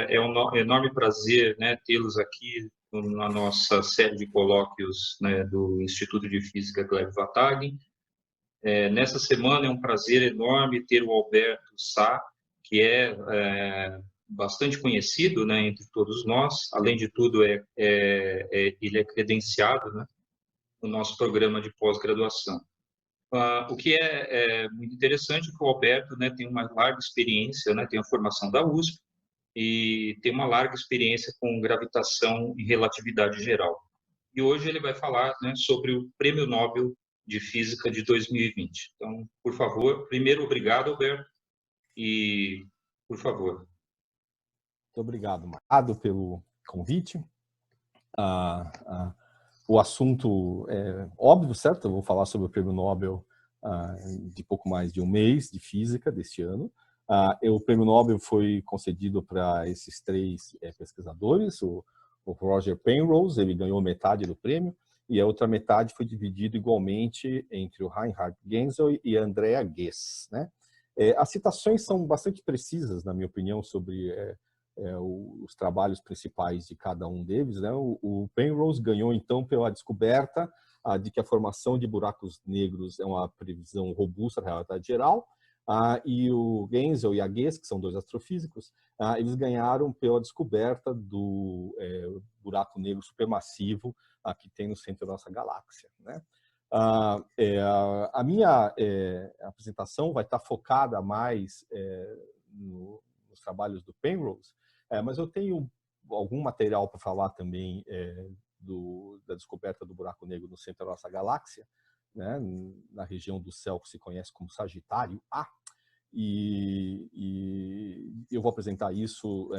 É um enorme prazer, né, tê-los aqui na nossa série de colóquios, né, do Instituto de Física Gleb Vatagen. Nessa semana é um prazer enorme ter o Alberto Sá, que é bastante conhecido, né, entre todos nós. Além de tudo, ele é credenciado, né, no nosso programa de pós-graduação. O que é muito interessante é que o Alberto, né, tem uma larga experiência, né, tem a formação da USP, e tem uma larga experiência com gravitação e relatividade geral. E hoje ele vai falar, né, sobre o Prêmio Nobel de Física de 2020. Então, por favor, primeiro, obrigado, Alberto, e por favor. Muito obrigado, Marcado, pelo convite. O assunto é óbvio, certo? Eu vou falar sobre o Prêmio Nobel de pouco mais de um mês de Física deste ano. O Prêmio Nobel foi concedido para esses três pesquisadores. O Roger Penrose, ele ganhou metade do prêmio, e a outra metade foi dividida igualmente entre o Reinhard Genzel e a Andrea Ghez, né? As citações são bastante precisas, na minha opinião, sobre os trabalhos principais de cada um deles, né? O Penrose ganhou, então, pela descoberta de que a formação de buracos negros é uma previsão robusta da realidade geral, e o Genzel e a Ghez, que são dois astrofísicos, eles ganharam pela descoberta do buraco negro supermassivo que tem no centro da nossa galáxia, né? A minha apresentação vai estar focada mais nos trabalhos do Penrose, mas eu tenho algum material para falar também da descoberta do buraco negro no centro da nossa galáxia, né, na região do céu que se conhece como Sagitário A, e eu vou apresentar isso.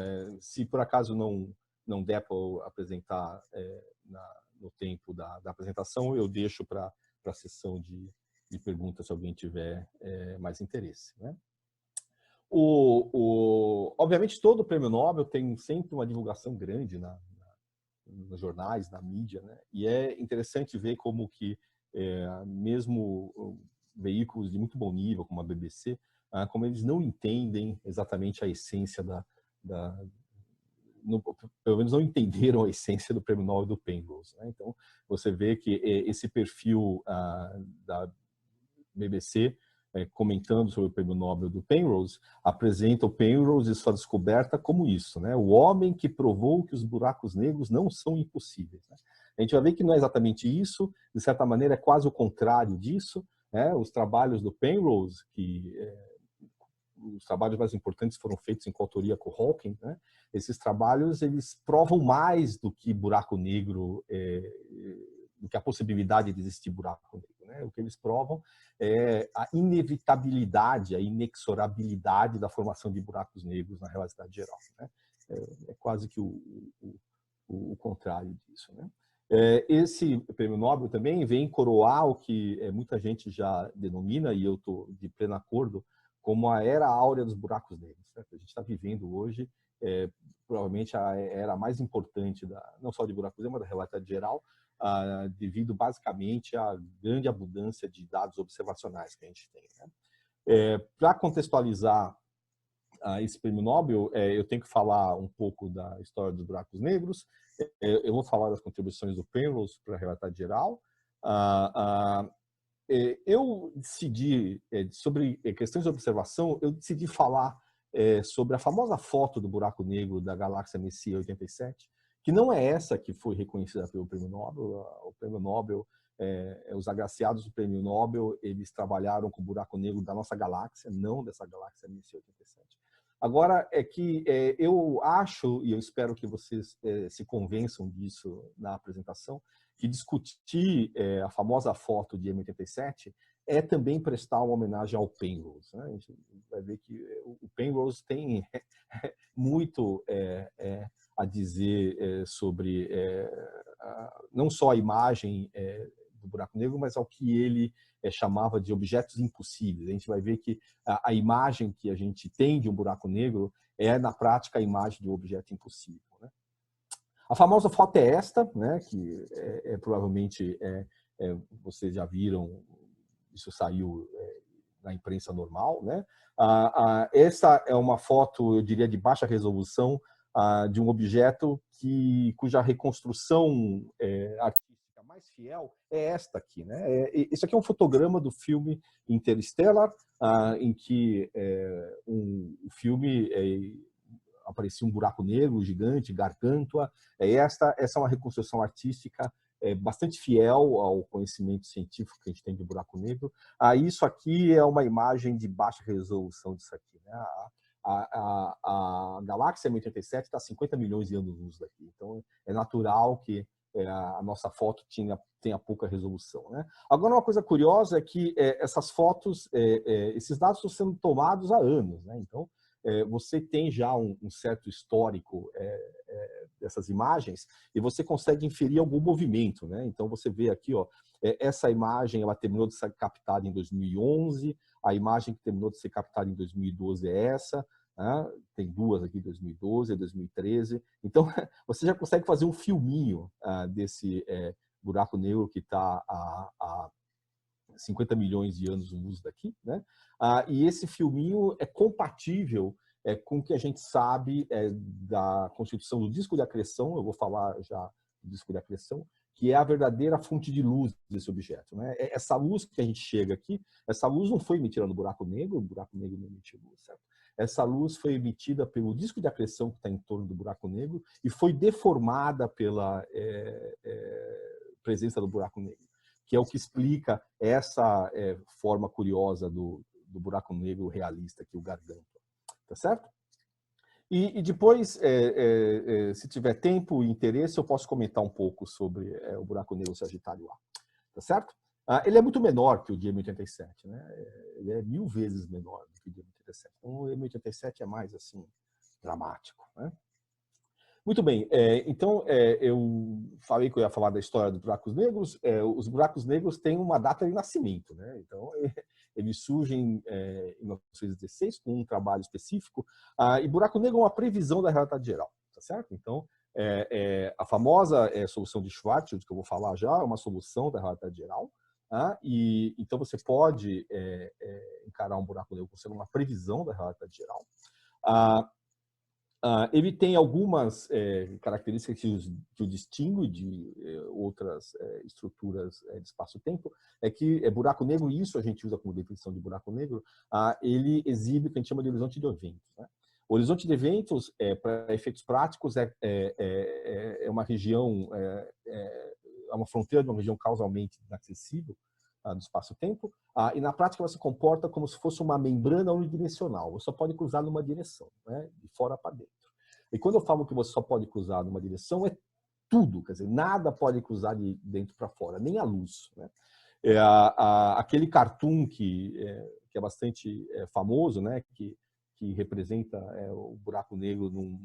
Se por acaso não der para eu apresentar no tempo da apresentação, eu deixo para a sessão de perguntas, se alguém tiver mais interesse, né? Obviamente, todo o Prêmio Nobel tem sempre uma divulgação grande nos jornais, na mídia, né? E é interessante ver como que mesmo veículos de muito bom nível, como a BBC, como eles não entendem exatamente a essência pelo menos não entenderam a essência do Prêmio Nobel do Penrose, né? Então, você vê que esse perfil da BBC, comentando sobre o Prêmio Nobel do Penrose, apresenta o Penrose e sua descoberta como isso, né? O homem que provou que os buracos negros não são impossíveis, né? A gente vai ver que não é exatamente isso, de certa maneira é quase o contrário disso, né? Os trabalhos do Penrose, os trabalhos mais importantes foram feitos em coautoria com Hawking, né? Esses trabalhos, eles provam mais do que buraco negro, do que a possibilidade de existir buraco negro, né? O que eles provam é a inevitabilidade, a inexorabilidade da formação de buracos negros na relatividade geral, né? É quase que o contrário disso, né? Esse Prêmio Nobel também vem coroar o que muita gente já denomina, e eu estou de pleno acordo, como a era áurea dos buracos negros, né? A gente está vivendo hoje, provavelmente a era mais importante, não só de buracos negros, mas da relatividade geral, devido basicamente à grande abundância de dados observacionais que a gente tem, né? Para contextualizar esse Prêmio Nobel, eu tenho que falar um pouco da história dos buracos negros, eu vou falar das contribuições do Penrose para a relatividade geral. Eu decidi, sobre questões de observação, eu decidi falar sobre a famosa foto do buraco negro da galáxia Messier 87, que não é essa que foi reconhecida pelo Prêmio Nobel. O Prêmio Nobel, os agraciados do Prêmio Nobel, eles trabalharam com o buraco negro da nossa galáxia, não dessa galáxia Messier 87. Agora, é que eu acho, e eu espero que vocês se convençam disso na apresentação, que discutir a famosa foto de M87 é também prestar uma homenagem ao Penrose, né? A gente vai ver que o Penrose tem muito a dizer sobre não só a imagem do buraco negro, mas ao que ele chamava de objetos impossíveis. A gente vai ver que a imagem que a gente tem de um buraco negro é, na prática, a imagem de um objeto impossível, né? A famosa foto é esta, né, que provavelmente vocês já viram, isso saiu na imprensa normal, né? Essa é uma foto, eu diria, de baixa resolução de um objeto cuja reconstrução artística mais fiel é esta aqui, né? Isso aqui é um fotograma do filme Interstellar, em que o filme aparecia um buraco negro gigante, Gargantua. Essa é uma reconstrução artística bastante fiel ao conhecimento científico que a gente tem de buraco negro. Isso aqui é uma imagem de baixa resolução disso aqui, né? A galáxia M87 está a 50 milhões de anos-luz daqui, então é natural que a nossa foto tenha pouca resolução, né? Agora, uma coisa curiosa é que essas fotos, esses dados estão sendo tomados há anos, né? Então, você tem já um certo histórico dessas imagens e você consegue inferir algum movimento, né? Então, você vê aqui, ó, essa imagem ela terminou de ser captada em 2011, a imagem que terminou de ser captada em 2012 é essa, né? Tem duas aqui, 2012 e 2013. Então, você já consegue fazer um filminho desse buraco negro que está a 50 milhões de anos-luz daqui, né? E esse filminho é compatível com o que a gente sabe da constituição do disco de acreção. Eu vou falar já do disco de acreção, que é a verdadeira fonte de luz desse objeto, né? Essa luz que a gente chega aqui, essa luz não foi emitida no buraco negro, o buraco negro não emitiu luz, certo? Essa luz foi emitida pelo disco de acreção que está em torno do buraco negro e foi deformada pela presença do buraco negro, que é o que explica essa forma curiosa do buraco negro realista, que é o Gargantua. Tá certo? E depois, se tiver tempo e interesse, eu posso comentar um pouco sobre o buraco negro Sagitário A. Tá certo? Ele é muito menor que o de M87, né? Ele é 1000 vezes menor do que o de M87. Então, o M87 é mais, assim, dramático, né? Muito bem, então eu falei que eu ia falar da história dos buracos negros. Os buracos negros têm uma data de nascimento, né? Então, eles surgem em 1916 com um trabalho específico. E buraco negro é uma previsão da realidade geral, tá certo? Então, a famosa solução de Schwarzschild, que eu vou falar já, é uma solução da realidade geral. E então você pode encarar um buraco negro como sendo uma previsão da realidade geral. Ele tem algumas características que o distinguem de outras estruturas de espaço-tempo, que buraco negro, e isso a gente usa como definição de buraco negro, ele exibe o que a gente chama de horizonte de eventos, né? O horizonte de eventos, para efeitos práticos, é uma região, é uma fronteira de uma região causalmente inacessível do espaço-tempo, e na prática ela se comporta como se fosse uma membrana unidirecional. Você só pode cruzar numa direção, né? De fora para dentro. E quando eu falo que você só pode cruzar numa direção, é tudo, quer dizer, nada pode cruzar de dentro para fora, nem a luz, né? Aquele cartoon que é bastante famoso, né? Que representa o buraco negro num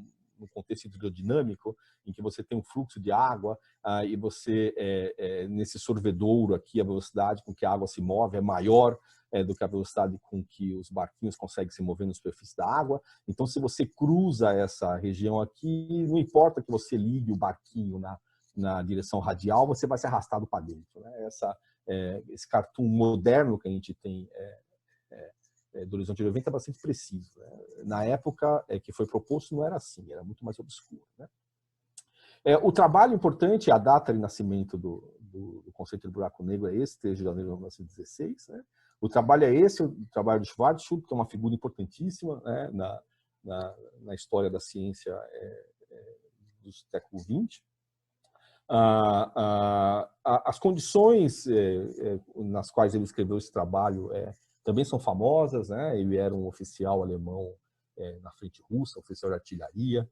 contexto hidrodinâmico, em que você tem um fluxo de água e você, nesse sorvedouro aqui, a velocidade com que a água se move é maior do que a velocidade com que os barquinhos conseguem se mover na superfície da água. Então, se você cruza essa região aqui, não importa que você ligue o barquinho na direção radial, você vai ser arrastado para dentro, né? Esse cartoon moderno que a gente tem do horizonte de evento é bastante preciso, né? Na época que foi proposto não era assim, era muito mais obscuro, né? O trabalho importante, a data de nascimento do conceito de buraco negro é esse, 3 de janeiro de 1916, né? O trabalho é esse, o trabalho de Schwarzschild, que é uma figura importantíssima, né, na história da ciência do século XX. As condições nas quais ele escreveu esse trabalho também são famosas, né? Ele era um oficial alemão na frente russa, oficial de artilharia,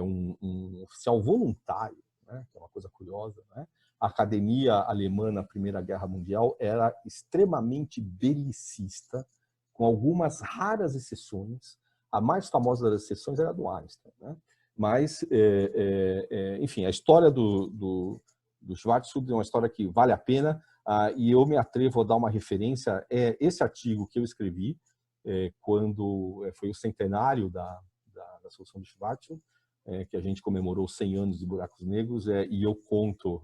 um oficial voluntário, né? Que é uma coisa curiosa, né? A academia alemã na Primeira Guerra Mundial era extremamente belicista, com algumas raras exceções. A mais famosa das exceções era a do Einstein, né? Mas, enfim, a história do Schwarzschild é uma história que vale a pena, e eu me atrevo a dar uma referência. Esse artigo que eu escrevi quando foi o centenário da solução de Schwarzschild, que a gente comemorou 100 anos de buracos negros, e eu conto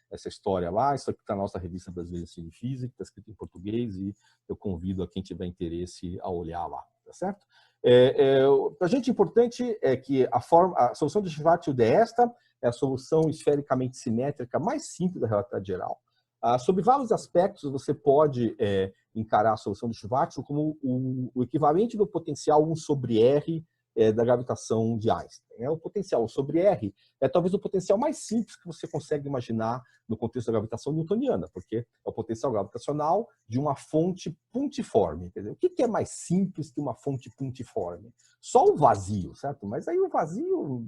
essa história lá. Isso aqui está na nossa revista brasileira de Física, está escrito em português, e eu convido a quem tiver interesse a olhar lá, tá certo? Para a gente, importante é que a solução de Schwarzschild é esta, é a solução esfericamente simétrica mais simples da relatividade geral. Sobre vários aspectos, você pode encarar a solução de Schwarzschild como o equivalente do potencial 1 sobre R da gravitação de Einstein. O potencial 1 sobre R é talvez o potencial mais simples que você consegue imaginar no contexto da gravitação newtoniana, porque é o potencial gravitacional de uma fonte puntiforme. Quer dizer, o que é mais simples que uma fonte puntiforme? Só o vazio, certo? Mas aí o vazio,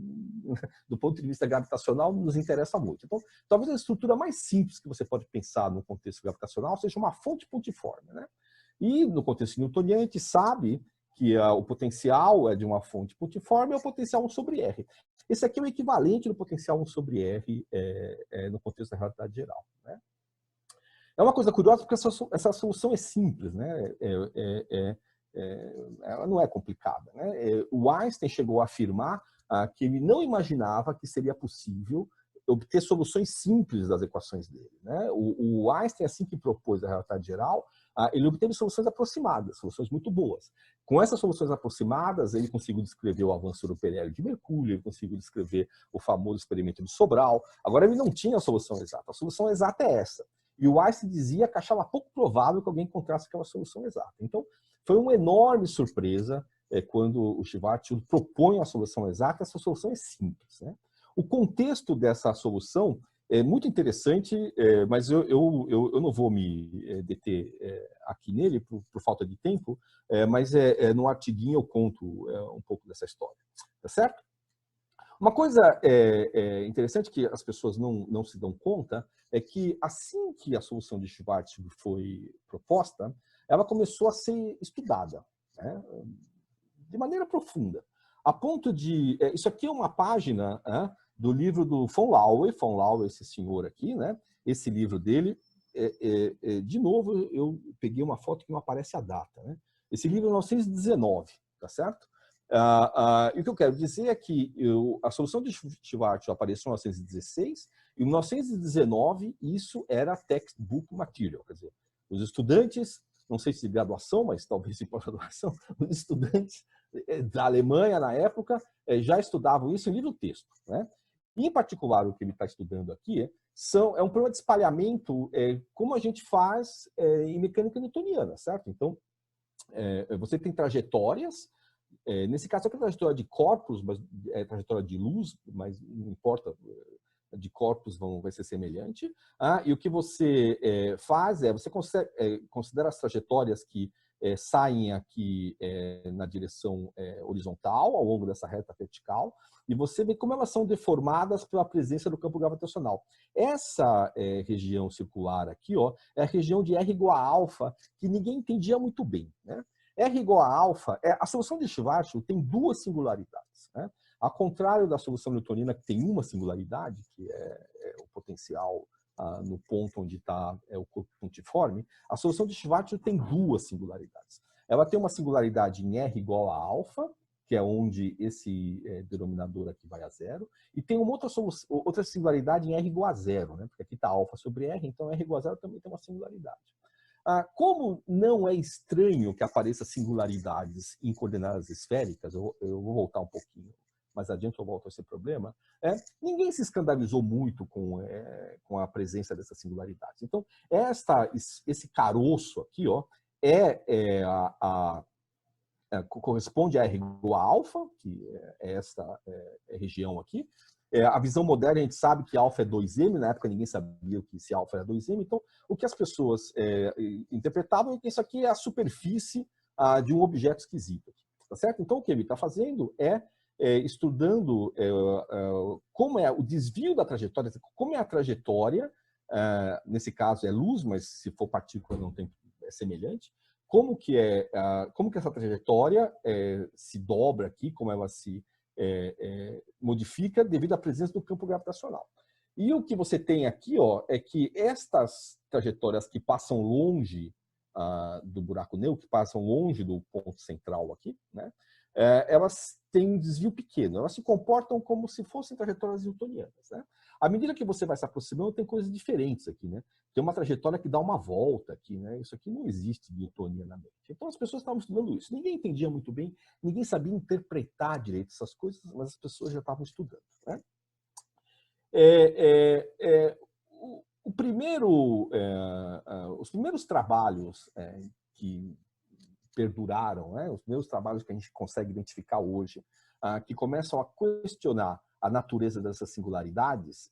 do ponto de vista gravitacional, nos interessa muito. Então, talvez a estrutura mais simples que você pode pensar no contexto gravitacional seja uma fonte puntiforme, né? E no contexto newtoniano, a gente sabe que o potencial de uma fonte puntiforme é o potencial 1 sobre R. Esse aqui é o equivalente do potencial 1 sobre R no contexto da relatividade geral, né? É uma coisa curiosa porque essa solução é simples, né? Ela não é complicada, né? O Einstein chegou a afirmar que ele não imaginava que seria possível obter soluções simples das equações dele, né? O Einstein, assim que propôs a relatividade geral, ele obteve soluções aproximadas, soluções muito boas. Com essas soluções aproximadas, ele conseguiu descrever o avanço do periélio de Mercúrio, ele conseguiu descrever o famoso experimento de Sobral. Agora, ele não tinha a solução exata. A solução exata é essa. E o Einstein dizia que achava pouco provável que alguém encontrasse aquela solução exata. Então, foi uma enorme surpresa quando o Schwarzschild propõe a solução exata. Essa solução é simples, né? O contexto dessa solução é muito interessante, mas eu não vou me deter aqui nele por falta de tempo, mas no artiguinho eu conto um pouco dessa história, tá certo? Uma coisa interessante que as pessoas não se dão conta é que assim que a solução de Schwarzschild foi proposta, ela começou a ser estudada, né, de maneira profunda, a ponto de... Isso aqui é uma página do livro do von Laue, esse senhor aqui, né? Esse livro dele, de novo, eu peguei uma foto que não aparece a data, né? Esse livro é 1919, tá certo? E o que eu quero dizer é que a solução de Schwarzschild apareceu em 1916, e em 1919 isso era textbook material, quer dizer, os estudantes, não sei se de graduação, mas talvez de pós-graduação, os estudantes da Alemanha, na época, já estudavam isso em livro-texto, né? E, em particular, o que ele está estudando aqui é um problema de espalhamento, como a gente faz em mecânica newtoniana, certo? Então, você tem trajetórias, nesse caso, é a trajetória de corpos, mas é trajetória de luz, mas não importa, de corpos vai ser semelhante. E o que você faz você considera as trajetórias que saem aqui na direção horizontal, ao longo dessa reta vertical, e você vê como elas são deformadas pela presença do campo gravitacional. Essa região circular aqui, ó, é a região de R igual a alfa, que ninguém entendia muito bem, né? R igual a alfa, a solução de Schwarzschild tem duas singularidades, né? Ao contrário da solução newtoniana, que tem uma singularidade, que é o potencial no ponto onde está o corpo pontiforme, a solução de Schwarzschild tem duas singularidades. Ela tem uma singularidade em R igual a alfa, que é onde esse denominador aqui vai a zero, e tem uma outra singularidade em R igual a zero, né? Porque aqui está alfa sobre R, então R igual a zero também tem uma singularidade. Como não é estranho que apareça singularidades em coordenadas esféricas, eu vou voltar um pouquinho mais adiante, eu volto a esse problema, ninguém se escandalizou muito com a presença dessas singularidades. Então, esse caroço aqui, ó, corresponde a R igual a alfa, que é essa região aqui. A visão moderna, a gente sabe que alfa é 2m, na época ninguém sabia que se alfa era 2m, então o que as pessoas interpretavam é que isso aqui é a superfície de um objeto esquisito, tá certo? Então o que ele está fazendo estudando como é o desvio da trajetória, como é a trajetória, nesse caso é luz, mas se for partícula não tem, é semelhante, como que essa trajetória se dobra aqui, como ela se modifica devido à presença do campo gravitacional. E o que você tem aqui, ó, é que estas trajetórias que passam longe do buraco negro, que passam longe do ponto central aqui, né, elas têm um desvio pequeno, elas se comportam como se fossem trajetórias newtonianas, né? À medida que você vai se aproximando, tem coisas diferentes aqui, né? Tem uma trajetória que dá uma volta aqui, né? Isso aqui não existe newtonianamente. Então as pessoas estavam estudando isso. Ninguém entendia muito bem, ninguém sabia interpretar direito essas coisas, mas as pessoas já estavam estudando, né? O primeiro, os primeiros trabalhos que perduraram, né? Os primeiros trabalhos que a gente consegue identificar hoje, que começam a questionar a natureza dessas singularidades,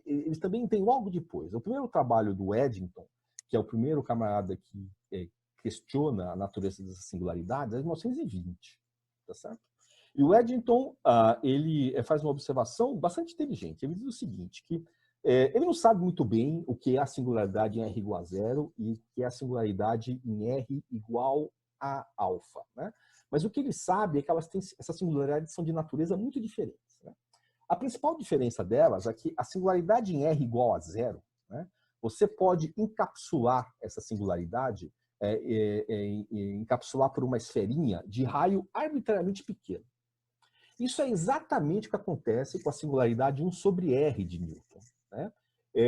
eles também têm logo depois. O primeiro trabalho do Eddington, que é o primeiro camarada que questiona a natureza dessas singularidades, é de 1920, tá certo? E o Eddington, ele faz uma observação bastante inteligente. Ele diz o seguinte, que ele não sabe muito bem o que é a singularidade em R igual a zero e o que é a singularidade em R igual a alfa, né? Mas o que ele sabe é que essas singularidades são de natureza muito diferentes, né? A principal diferença delas é que a singularidade em R igual a zero, né, você pode encapsular essa singularidade, encapsular por uma esferinha de raio arbitrariamente pequeno. Isso é exatamente o que acontece com a singularidade 1 sobre R de Newton, né?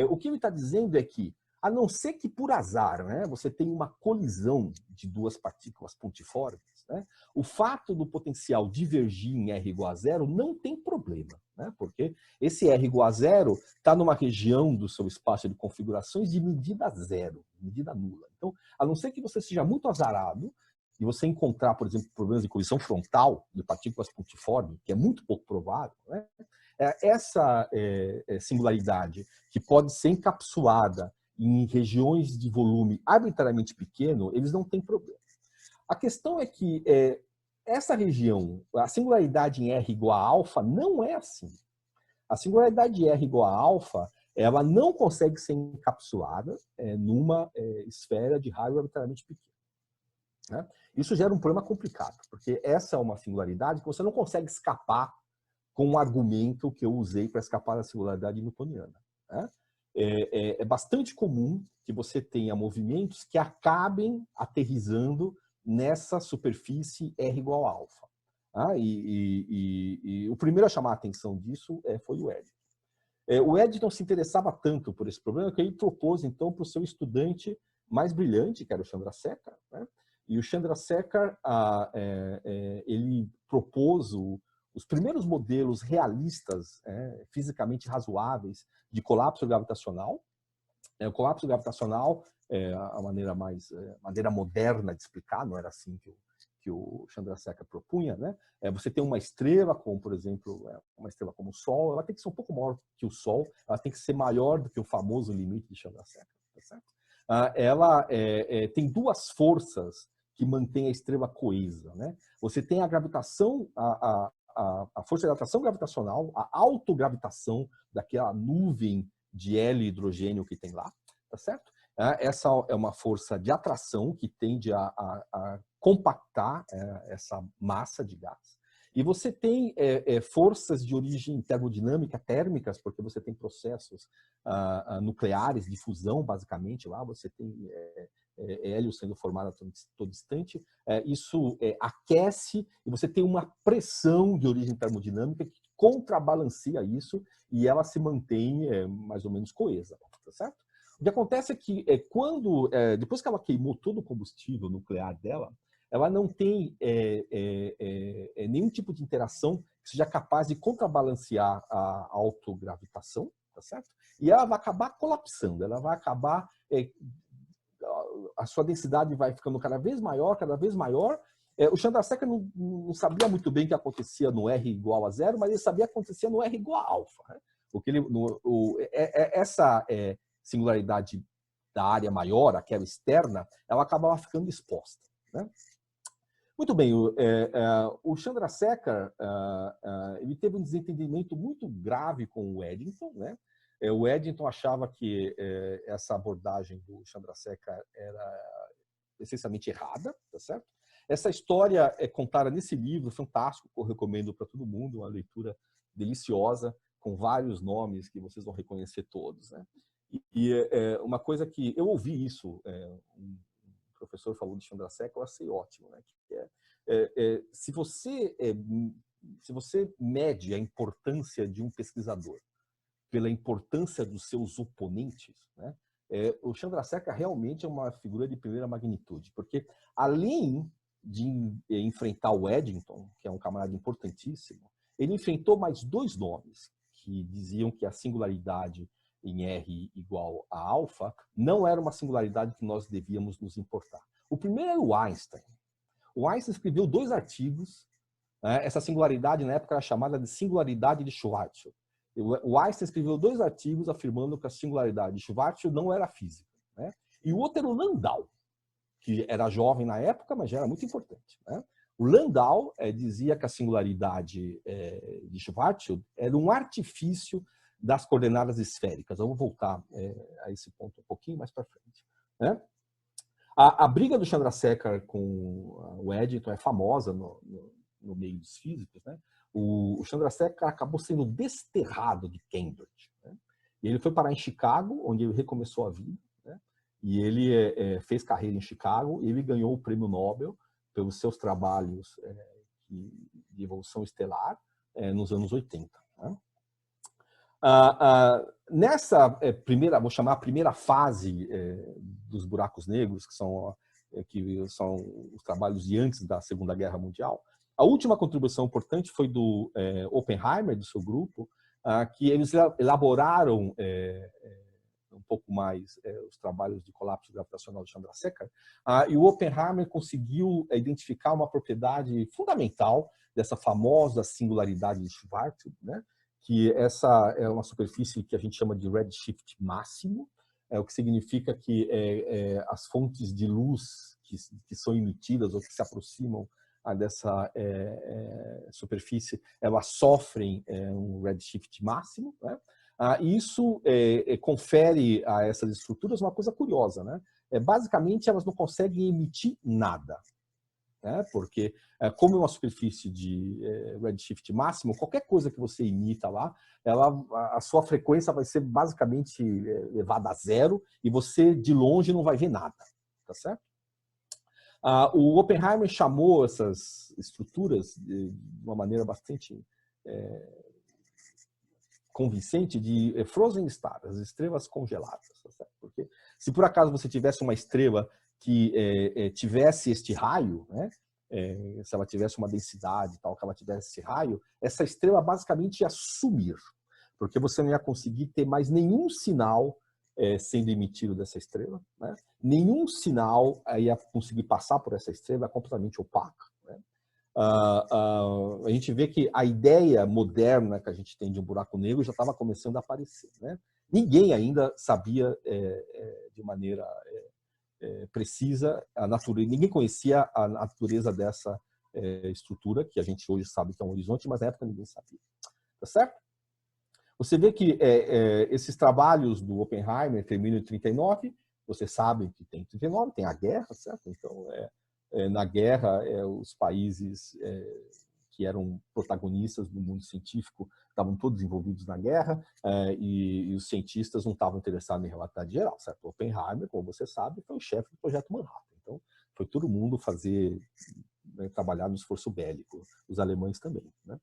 O que ele está dizendo é que, a não ser que por azar, né, você tenha uma colisão de duas partículas pontiformes, né, o fato do potencial divergir em R igual a zero não tem problema, né, porque esse R igual a zero está numa região do seu espaço de configurações de medida zero, medida nula. Então, a não ser que você seja muito azarado, e você encontrar, por exemplo, problemas de colisão frontal de partículas pontiformes, que é muito pouco provável, né? Essa singularidade, que pode ser encapsulada em regiões de volume arbitrariamente pequeno, eles não têm problema. A questão é que essa região, a singularidade em R igual a alfa, não é assim. A singularidade de R igual a alfa, ela não consegue ser encapsulada numa esfera de raio arbitrariamente pequeno, né? Isso gera um problema complicado, porque essa é uma singularidade que você não consegue escapar com um argumento que eu usei para escapar da singularidade newtoniana, né? É bastante comum que você tenha movimentos que acabem aterrissando nessa superfície R igual a alfa. Tá? E o primeiro a chamar a atenção disso foi o Eddington. O Eddington se interessava tanto por esse problema que ele propôs, então, para o seu estudante mais brilhante, que era o Chandrasekhar, né? E o Chandrasekhar, ele propôs os primeiros modelos realistas, fisicamente razoáveis, de colapso gravitacional. O colapso gravitacional é a maneira maneira moderna de explicar, não era assim que o Chandrasekhar propunha, né? Você tem uma estrela, como por exemplo, uma estrela como o Sol, ela tem que ser um pouco maior que o Sol, ela tem que ser maior do que o famoso limite de Chandrasekhar, tá certo? Ela tem duas forças que mantêm a estrela coesa, né? Você tem a gravitação, a força de atração gravitacional, a autogravitação daquela nuvem de hélio e hidrogênio que tem lá, tá certo? Essa é uma força de atração que tende a compactar essa massa de gás. E você tem forças de origem termodinâmica, térmicas, porque você tem processos nucleares de fusão, basicamente, lá você tem hélio sendo formado a todo instante. Isso aquece e você tem uma pressão de origem termodinâmica que contrabalanceia isso e ela se mantém mais ou menos coesa, tá certo? O que acontece é que depois que ela queimou todo o combustível nuclear dela, ela não tem nenhum tipo de interação que seja capaz de contrabalancear a autogravitação, tá certo? E ela vai acabar colapsando, ela vai acabar... a sua densidade vai ficando cada vez maior, cada vez maior. O Chandrasekhar não sabia muito bem o que acontecia no R igual a zero, mas ele sabia o que acontecia no R igual a alfa, né? Essa singularidade da área maior, aquela externa, ela acabava ficando exposta, né? Muito bem, o Chandrasekhar ele teve um desentendimento muito grave com o Eddington, né? O Eddington achava que essa abordagem do Chandrasekhar era essencialmente errada, tá certo? Essa história é contada nesse livro fantástico, que eu recomendo para todo mundo, uma leitura deliciosa, com vários nomes que vocês vão reconhecer todos, né? E uma coisa que eu ouvi isso, um professor falou de Chandrasekhar, eu achei ótimo, né? Que se você mede a importância de um pesquisador pela importância dos seus oponentes, né? O Chandrasekhar realmente é uma figura de primeira magnitude, porque além de enfrentar o Eddington, que é um camarada importantíssimo, ele enfrentou mais dois nomes que diziam que a singularidade em R igual a alfa não era uma singularidade que nós devíamos nos importar. O primeiro era o Einstein. O Einstein escreveu 2 artigos. Essa singularidade, na época, era chamada de singularidade de Schwarzschild. O Einstein escreveu 2 artigos afirmando que a singularidade de Schwarzschild não era física, né? E o outro era o Landau, que era jovem na época, mas já era muito importante, né? O Landau dizia que a singularidade de Schwarzschild era um artifício das coordenadas esféricas. Eu vou voltar a esse ponto um pouquinho mais para frente, né? A briga do Chandrasekhar com o Eddington é famosa no meio dos físicos, né? O Chandrasekhar acabou sendo desterrado de Cambridge, né? E ele foi parar em Chicago, onde ele recomeçou a vida, né? E ele fez carreira em Chicago e ele ganhou o prêmio Nobel pelos seus trabalhos de evolução estelar nos anos 80. Né? Nessa primeira, vou chamar a primeira fase dos buracos negros, que são os trabalhos de antes da Segunda Guerra Mundial, a última contribuição importante foi do Oppenheimer, do seu grupo, que eles elaboraram um pouco mais os trabalhos de colapso gravitacional de Chandrasekhar, e o Oppenheimer conseguiu identificar uma propriedade fundamental dessa famosa singularidade de Schwarzschild, né? Que essa é uma superfície que a gente chama de redshift máximo, o que significa que as fontes de luz que são emitidas ou que se aproximam dessa superfície, elas sofrem um redshift máximo, né? Isso confere a essas estruturas uma coisa curiosa, né? Basicamente, elas não conseguem emitir nada, né? Porque, como é uma superfície de redshift máximo, qualquer coisa que você emita lá, a sua frequência vai ser basicamente levada a zero e você, de longe, não vai ver nada, tá certo? O Oppenheimer chamou essas estruturas de uma maneira bastante convincente de frozen stars, as estrelas congeladas. Tá certo? Porque se por acaso você tivesse uma estrela que tivesse este raio, né, se ela tivesse uma densidade tal, que ela tivesse esse raio, essa estrela basicamente ia sumir, porque você não ia conseguir ter mais nenhum sinal sendo emitido dessa estrela, né? Nenhum sinal ia conseguir passar por essa estrela, completamente opaca. Né? A gente vê que a ideia moderna que a gente tem de um buraco negro já estava começando a aparecer. Né? Ninguém ainda sabia de maneira precisa a natureza, ninguém conhecia a natureza dessa estrutura, que a gente hoje sabe que é um horizonte, mas na época ninguém sabia. Tá certo? Você vê que esses trabalhos do Oppenheimer terminam em 39, vocês sabem que tem 39, tem a guerra, certo? Então, na guerra, os países que eram protagonistas do mundo científico estavam todos envolvidos na guerra e os cientistas não estavam interessados em relatividade geral, certo? O Oppenheimer, como você sabe, foi o chefe do projeto Manhattan. Então, foi todo mundo trabalhar no esforço bélico, os alemães também, né?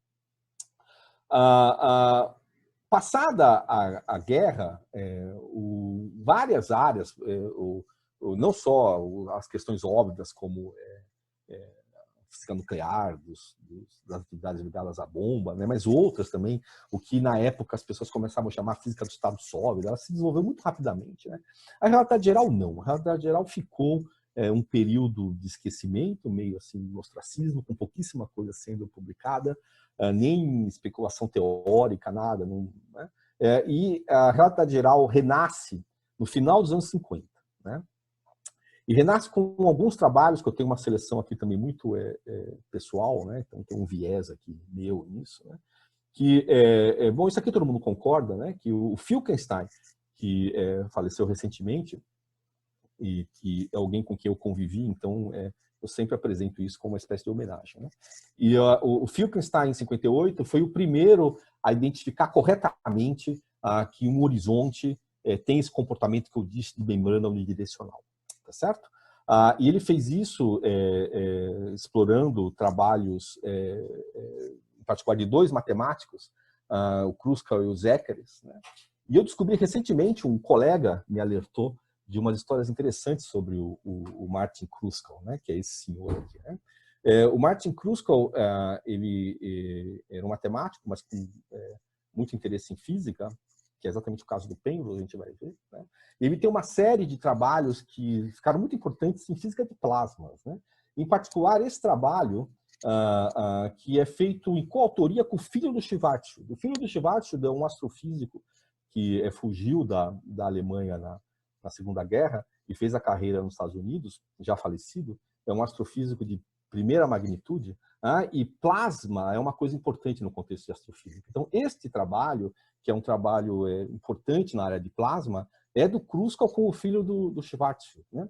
Passada a guerra, várias áreas, não só as questões óbvias como física nuclear, das atividades ligadas à bomba, né, mas outras também, o que na época as pessoas começavam a chamar física do estado sólido, ela se desenvolveu muito rapidamente. Né? A relatividade geral não, a relatividade geral ficou um período de esquecimento, meio assim, no ostracismo, com pouquíssima coisa sendo publicada, nem especulação teórica, nada. Não, né? E a relatividade geral renasce no final dos anos 50. Né? E renasce com alguns trabalhos, que eu tenho uma seleção aqui também muito pessoal, né? Então tem um viés aqui meu nisso, né? Que, bom, isso aqui todo mundo concorda, né? Que o Finkelstein, que faleceu recentemente, e que é alguém com quem eu convivi, então eu sempre apresento isso como uma espécie de homenagem. Né? E o Finkelstein, em 58, foi o primeiro a identificar corretamente que um horizonte tem esse comportamento que eu disse de membrana unidirecional. Tá certo? E ele fez isso explorando trabalhos, em particular de 2 matemáticos, o Kruskal e o Zekaris, né? E eu descobri recentemente, um colega me alertou de umas histórias interessantes sobre o Martin Kruskal, né? Que é esse senhor aqui, né? O Martin Kruskal, ele era um matemático, mas com muito interesse em física, que é exatamente o caso do Penrose, a gente vai ver, né? Ele tem uma série de trabalhos que ficaram muito importantes em física de plasmas, né? Em particular, esse trabalho, que é feito em coautoria com o filho do Schwarzschild. O filho do Schwarzschild é um astrofísico que fugiu da Alemanha na Segunda Guerra e fez a carreira nos Estados Unidos, já falecido. É um astrofísico de primeira magnitude, e plasma é uma coisa importante no contexto de astrofísica. Então, este trabalho, que é um trabalho importante na área de plasma, é do Kruskal com o filho do Schwarzschild, né?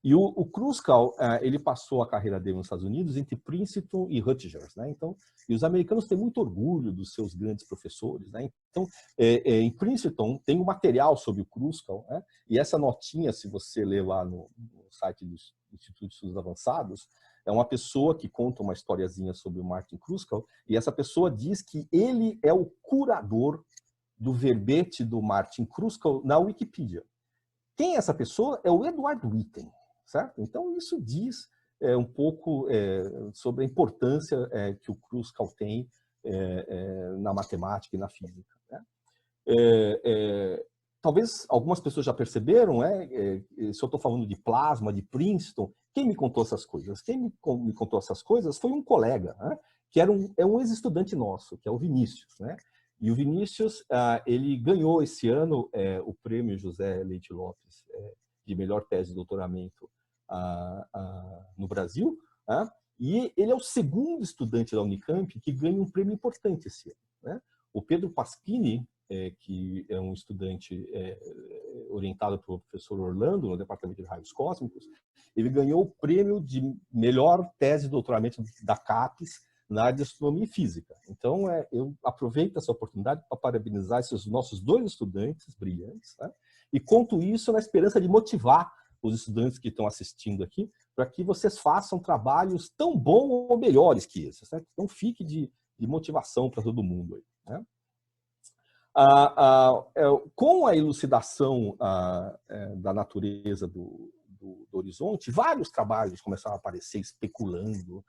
E o Kruskal, ele passou a carreira dele nos Estados Unidos entre Princeton e Rutgers, né? Então, e os americanos têm muito orgulho dos seus grandes professores, né? Então, em Princeton tem um material sobre o Kruskal, né? E essa notinha, se você ler lá no site do Instituto de Estudos Avançados, é uma pessoa que conta uma historiazinha sobre o Martin Kruskal, e essa pessoa diz que ele é o curador do verbete do Martin Kruskal na Wikipedia. Quem é essa pessoa? É o Edward Witten, certo? Então, isso diz um pouco sobre a importância que o Kruskal tem na matemática e na física, né? Talvez algumas pessoas já perceberam, se eu estou falando de plasma, de Princeton, quem me contou essas coisas? Quem me contou essas coisas foi um colega, né? Que era um ex-estudante nosso, que é o Vinícius, né? E o Vinícius, ele ganhou esse ano o prêmio José Leite Lopes de melhor tese de doutoramento no Brasil, né? E ele é o segundo estudante da Unicamp que ganha um prêmio importante esse ano, né? O Pedro Pasquini, que é um estudante orientado pelo professor Orlando, no Departamento de Raios Cósmicos, ele ganhou o prêmio de melhor tese de doutoramento da CAPES na área de astronomia e física. Então, eu aproveito essa oportunidade para parabenizar esses nossos dois estudantes brilhantes, né? E conto isso na esperança de motivar os estudantes que estão assistindo aqui para que vocês façam trabalhos tão bons ou melhores que esses, né? Então, fique de motivação para todo mundo aí, né? Com a elucidação da natureza do horizonte, vários trabalhos começaram a aparecer especulando,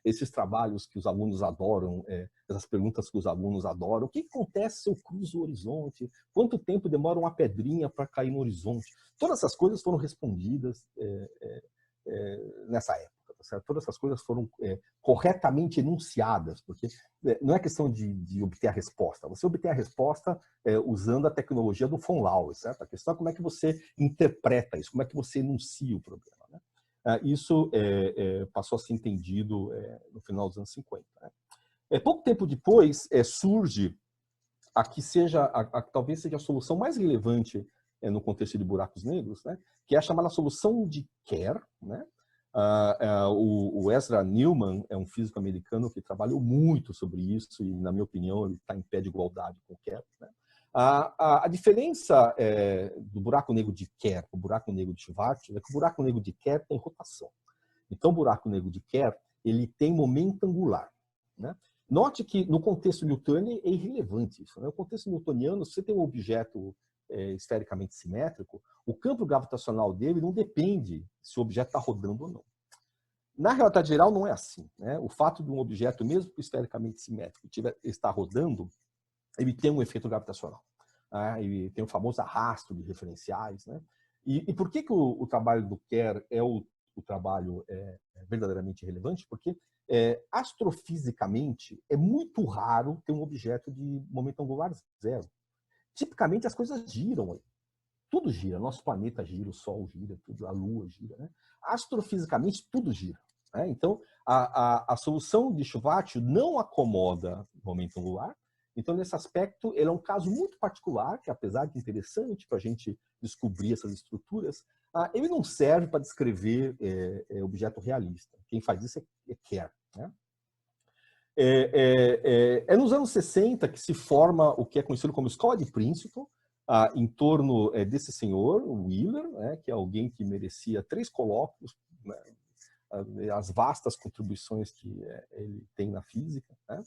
esses trabalhos que os alunos adoram, essas perguntas que os alunos adoram. O que acontece se eu cruzo o horizonte? Quanto tempo demora uma pedrinha para cair no horizonte? Todas essas coisas foram respondidas nessa época. Certo? Todas essas coisas foram corretamente enunciadas, porque não é questão de obter a resposta. Você obtém a resposta usando a tecnologia do von Laue, certo? A questão é como é que você interpreta isso, como é que você enuncia o problema, né? Isso passou a ser entendido no final dos anos 50. Né? Pouco tempo depois surge a que talvez seja a solução mais relevante no contexto de buracos negros, né? Que é a chamada solução de Kerr, né? O Ezra Newman é um físico americano que trabalhou muito sobre isso e, na minha opinião, ele está em pé de igualdade com o Kerr, né? A diferença do buraco negro de Kerr para o buraco negro de Schwarzschild é que o buraco negro de Kerr tem rotação. Então, o buraco negro de Kerr ele tem momento angular, né? Note que, no contexto newtoniano, é irrelevante isso, né? No contexto newtoniano, se você tem um objeto esfericamente simétrico, o campo gravitacional dele não depende se o objeto está rodando ou não. Na realidade geral, não é assim, né? O fato de um objeto, mesmo esfericamente simétrico, estar rodando, ele tem um efeito gravitacional. Ele tem o famoso arrasto de referenciais, né? E por que o trabalho do Kerr é o trabalho verdadeiramente relevante? Porque astrofisicamente é muito raro ter um objeto de momento angular zero. Tipicamente as coisas giram, tudo gira, nosso planeta gira, o Sol gira, tudo, a Lua gira, né? Astrofisicamente tudo gira, né? Então a solução de Schwarzschild não acomoda o momento angular. Então nesse aspecto ele é um caso muito particular que, apesar de interessante para a gente descobrir essas estruturas, ele não serve para descrever objeto realista. Quem faz isso é Kerr, né? É nos anos 60 que se forma o que é conhecido como Escola de Princeton, em torno desse senhor, o Wheeler, né, que é alguém que merecia 3 colóquios, né, as vastas contribuições que ele tem na física, né?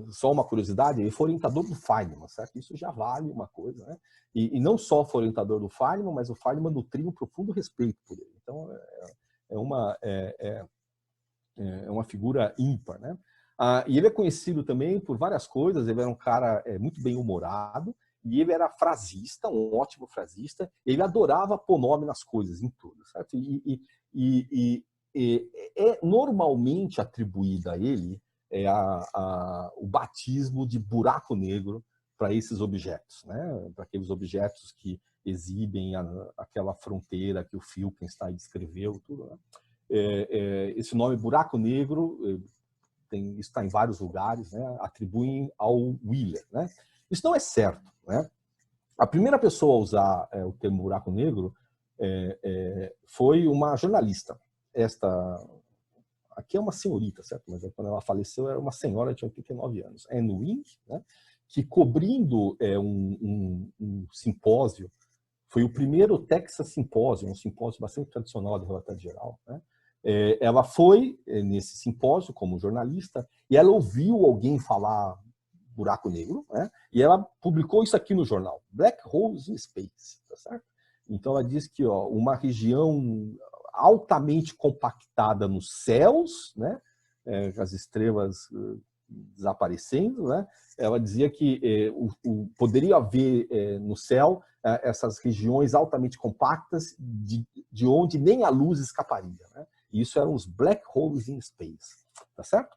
só uma curiosidade, ele foi orientador do Feynman, certo? Isso já vale uma coisa, né? E não só foi orientador do Feynman, mas o Feynman nutria um profundo respeito por ele. Então, é uma figura ímpar, né? E ele é conhecido também por várias coisas. Ele era um cara muito bem-humorado e ele era frasista, um ótimo frasista. Ele adorava pôr nome nas coisas, em tudo, certo? E é normalmente atribuído a ele o batismo de buraco negro para esses objetos, né? Para aqueles objetos que exibem aquela fronteira que o Finkelstein descreveu, tudo, né? Esse nome buraco negro isso está em vários lugares, né? Atribuem ao Wheeler, né? Isso não é certo, né? A primeira pessoa a usar o termo buraco negro foi uma jornalista. Aqui é uma senhorita, certo? Mas quando ela faleceu era uma senhora de 89 anos, Anne Wing, né? Que cobrindo um simpósio, foi o primeiro Texas Simpósio, um simpósio bastante tradicional de relatoria geral, né? Ela foi nesse simpósio como jornalista e ela ouviu alguém falar buraco negro, né? E ela publicou isso aqui no jornal, Black Holes in Space, tá certo? Então ela diz que uma região altamente compactada nos céus, né? As estrelas desaparecendo, né? Ela dizia que poderia haver no céu essas regiões altamente compactas de onde nem a luz escaparia, né? E isso eram os Black Holes in Space, tá certo?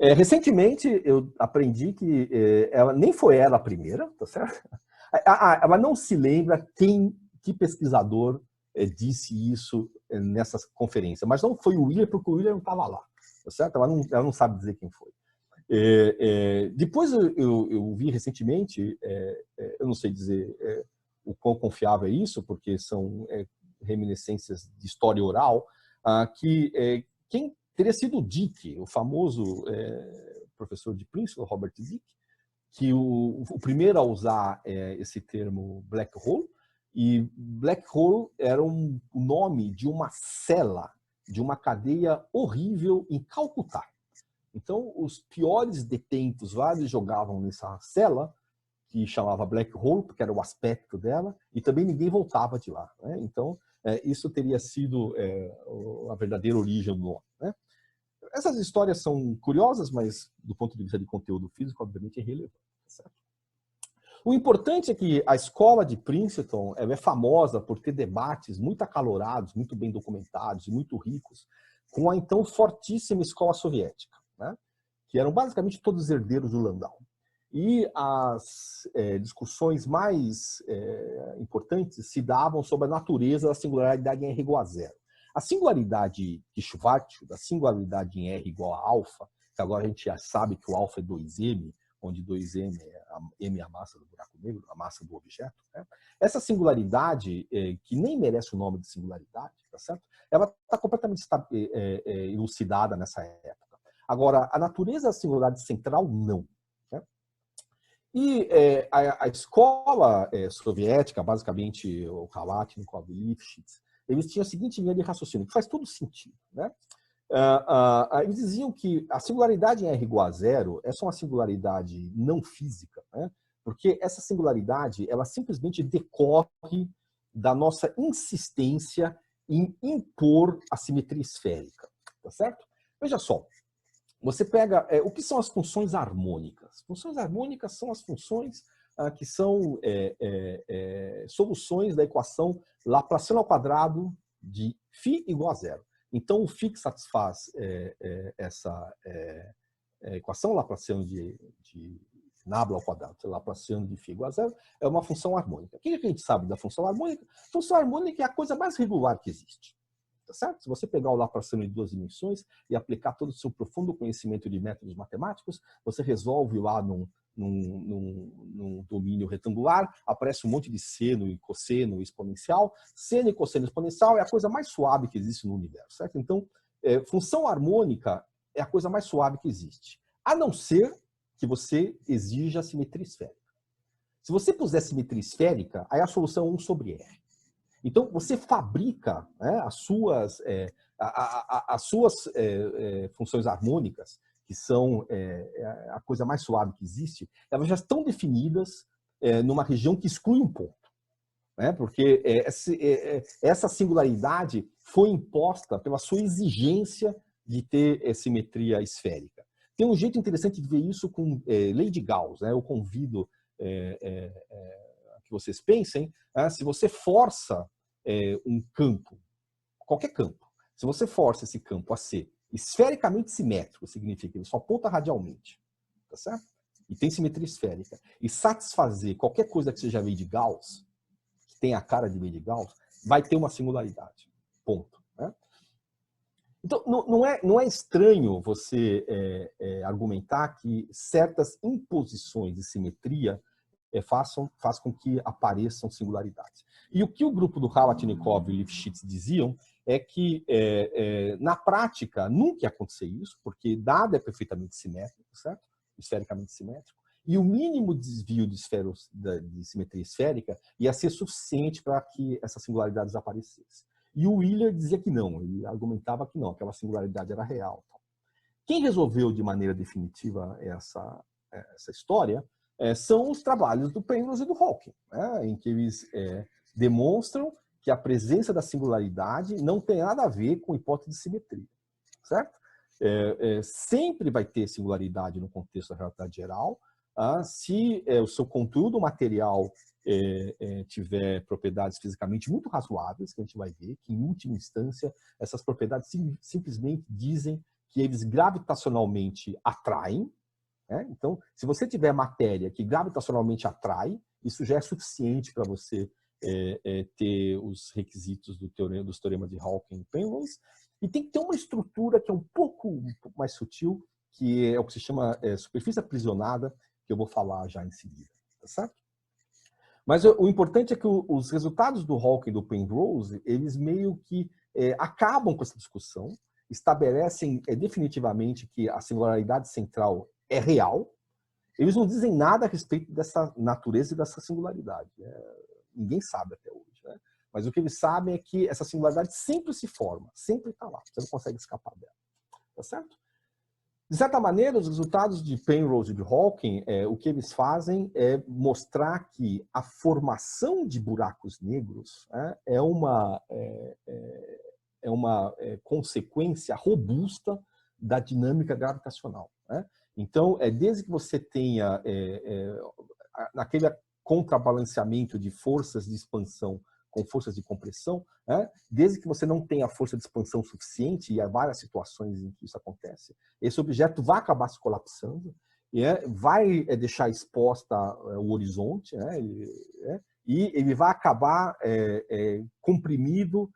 Recentemente eu aprendi que ela nem foi ela a primeira, tá certo? Ela não se lembra que pesquisador disse isso nessa conferência, mas não foi o Wheeler, porque o Wheeler não estava lá, tá certo? Ela não sabe dizer quem foi. Depois eu vi recentemente, eu não sei dizer o quão confiável é isso, porque são reminiscências de história oral, que quem teria sido o Dick, o famoso professor de Princeton, Robert Dick, que o primeiro a usar esse termo black hole, e black hole era o nome de uma cela, de uma cadeia horrível em Calcutá. Então, os piores detentos, vários jogavam nessa cela, que chamava Black Hole, porque era o aspecto dela, e também ninguém voltava de lá, né? Então, isso teria sido a verdadeira origem do nome, né? Essas histórias são curiosas, mas do ponto de vista de conteúdo físico, obviamente é irrelevante. Certo? O importante é que a escola de Princeton é famosa por ter debates muito acalorados, muito bem documentados e muito ricos, com a então fortíssima escola soviética, né? Que eram basicamente todos herdeiros do Landau. E as discussões mais importantes se davam sobre a natureza da singularidade em R igual a zero. A singularidade de Schwarzschild, a singularidade em R igual a alfa, que agora a gente já sabe que o alfa é 2m, onde 2m m é a massa do buraco negro, a massa do objeto, né? Essa singularidade, que nem merece o nome de singularidade, tá certo? Ela está completamente elucidada nessa época. Agora, a natureza da singularidade central, não. Né? E a escola soviética, basicamente o Kalatnikov e Lifshitz, eles tinham a seguinte linha de raciocínio, que faz todo sentido, né? Eles diziam que a singularidade em R igual a zero é só uma singularidade não física, né? Porque essa singularidade ela simplesmente decorre da nossa insistência em impor a simetria esférica, tá certo? Veja só, você pega o que são as funções harmônicas. Funções harmônicas são as funções que são soluções da equação Laplaciana ao quadrado de φ igual a zero. Então, o φ que satisfaz essa equação Laplaciana de nabla ao quadrado, Laplaciano de φ igual a zero, é uma função harmônica. O que a gente sabe da função harmônica? A função harmônica é a coisa mais regular que existe. Tá certo? Se você pegar o Laplaciano de duas dimensões e aplicar todo o seu profundo conhecimento de métodos matemáticos, você resolve lá num domínio retangular, aparece um monte de seno e cosseno exponencial. Seno e cosseno exponencial é a coisa mais suave que existe no universo, certo? Então, função harmônica é a coisa mais suave que existe, a não ser que você exija a simetria esférica. Se você puser simetria esférica, aí a solução é 1 sobre R. Então, você fabrica, né, as suas funções harmônicas, que são a coisa mais suave que existe, elas já estão definidas numa região que exclui um ponto. Né? Porque essa singularidade foi imposta pela sua exigência de ter simetria esférica. Tem um jeito interessante de ver isso com lei de Gauss. Né? Eu convido que vocês pensem, se você força um campo, qualquer campo, se você força esse campo a ser esfericamente simétrico, significa que ele só aponta radialmente, tá certo? E tem simetria esférica, e satisfazer qualquer coisa que seja lei de Gauss, que tem a cara de lei de Gauss, vai ter uma singularidade. Ponto. Né? Então, não é estranho você argumentar que certas imposições de simetria faz com que apareçam singularidades. E o que o grupo do Khalathnikov e Lifshitz diziam é que, na prática, nunca ia acontecer isso, porque dado é perfeitamente simétrico, certo? Esfericamente simétrico, e o mínimo desvio de simetria esférica ia ser suficiente para que essas singularidades aparecessem. E o Wheeler dizia que não, ele argumentava que não, aquela singularidade era real. Quem resolveu de maneira definitiva essa história são os trabalhos do Penrose e do Hawking, né, em que eles demonstram que a presença da singularidade não tem nada a ver com hipótese de simetria, certo? Sempre vai ter singularidade no contexto da relatividade geral, se o seu conteúdo material tiver propriedades fisicamente muito razoáveis, que a gente vai ver que, em última instância, essas propriedades simplesmente dizem que eles gravitacionalmente atraem. Né? Então, se você tiver matéria que gravitacionalmente atrai, isso já é suficiente para você ter os requisitos dos teoremas de Hawking e Penrose. E tem que ter uma estrutura que é um pouco mais sutil, que é o que se chama superfície aprisionada, que eu vou falar já em seguida. Tá certo? Mas o importante é que os resultados do Hawking e do Penrose, eles meio que acabam com essa discussão, estabelecem definitivamente que a singularidade central é real. Eles não dizem nada a respeito dessa natureza e dessa singularidade. Ninguém sabe até hoje. Né? Mas o que eles sabem é que essa singularidade sempre se forma, sempre está lá. Você não consegue escapar dela. Tá certo? De certa maneira, os resultados de Penrose e de Hawking, o que eles fazem é mostrar que a formação de buracos negros é uma consequência robusta da dinâmica gravitacional. Né? Então, desde que você tenha naquele contrabalanceamento de forças de expansão com forças de compressão, desde que você não tenha força de expansão suficiente, e há várias situações em que isso acontece, esse objeto vai acabar se colapsando, vai deixar exposta o horizonte, e ele vai acabar comprimido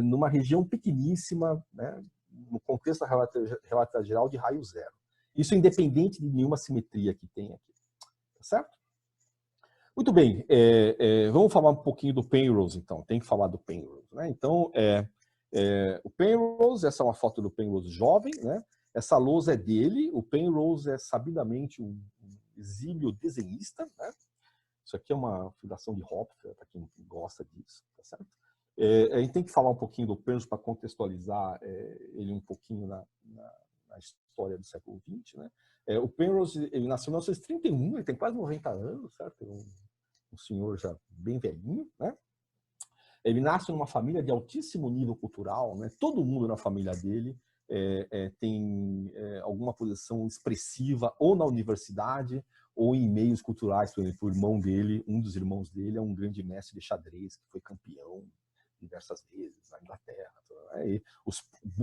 numa região pequeníssima, né, no contexto da relatividade geral de raio zero. Isso independente de nenhuma simetria que tem aqui. Tá certo? Muito bem, vamos falar um pouquinho do Penrose, então. Tem que falar do Penrose. Né? Então, o Penrose, essa é uma foto do Penrose jovem, né? Essa lousa é dele. O Penrose é sabidamente um exímio desenhista. Né? Isso aqui é uma fundação de Hopfer, para quem gosta disso. Tá certo? A gente tem que falar um pouquinho do Penrose para contextualizar ele um pouquinho na história do século XX. Né? O Penrose ele nasceu em 1931, ele tem quase 90 anos, certo? Um senhor já bem velhinho, né? Ele nasce numa família de altíssimo nível cultural, né? Todo mundo na família dele tem alguma posição expressiva ou na universidade ou em meios culturais. Por exemplo, o irmão dele, um dos irmãos dele é um grande mestre de xadrez que foi campeão diversas vezes na Inglaterra. E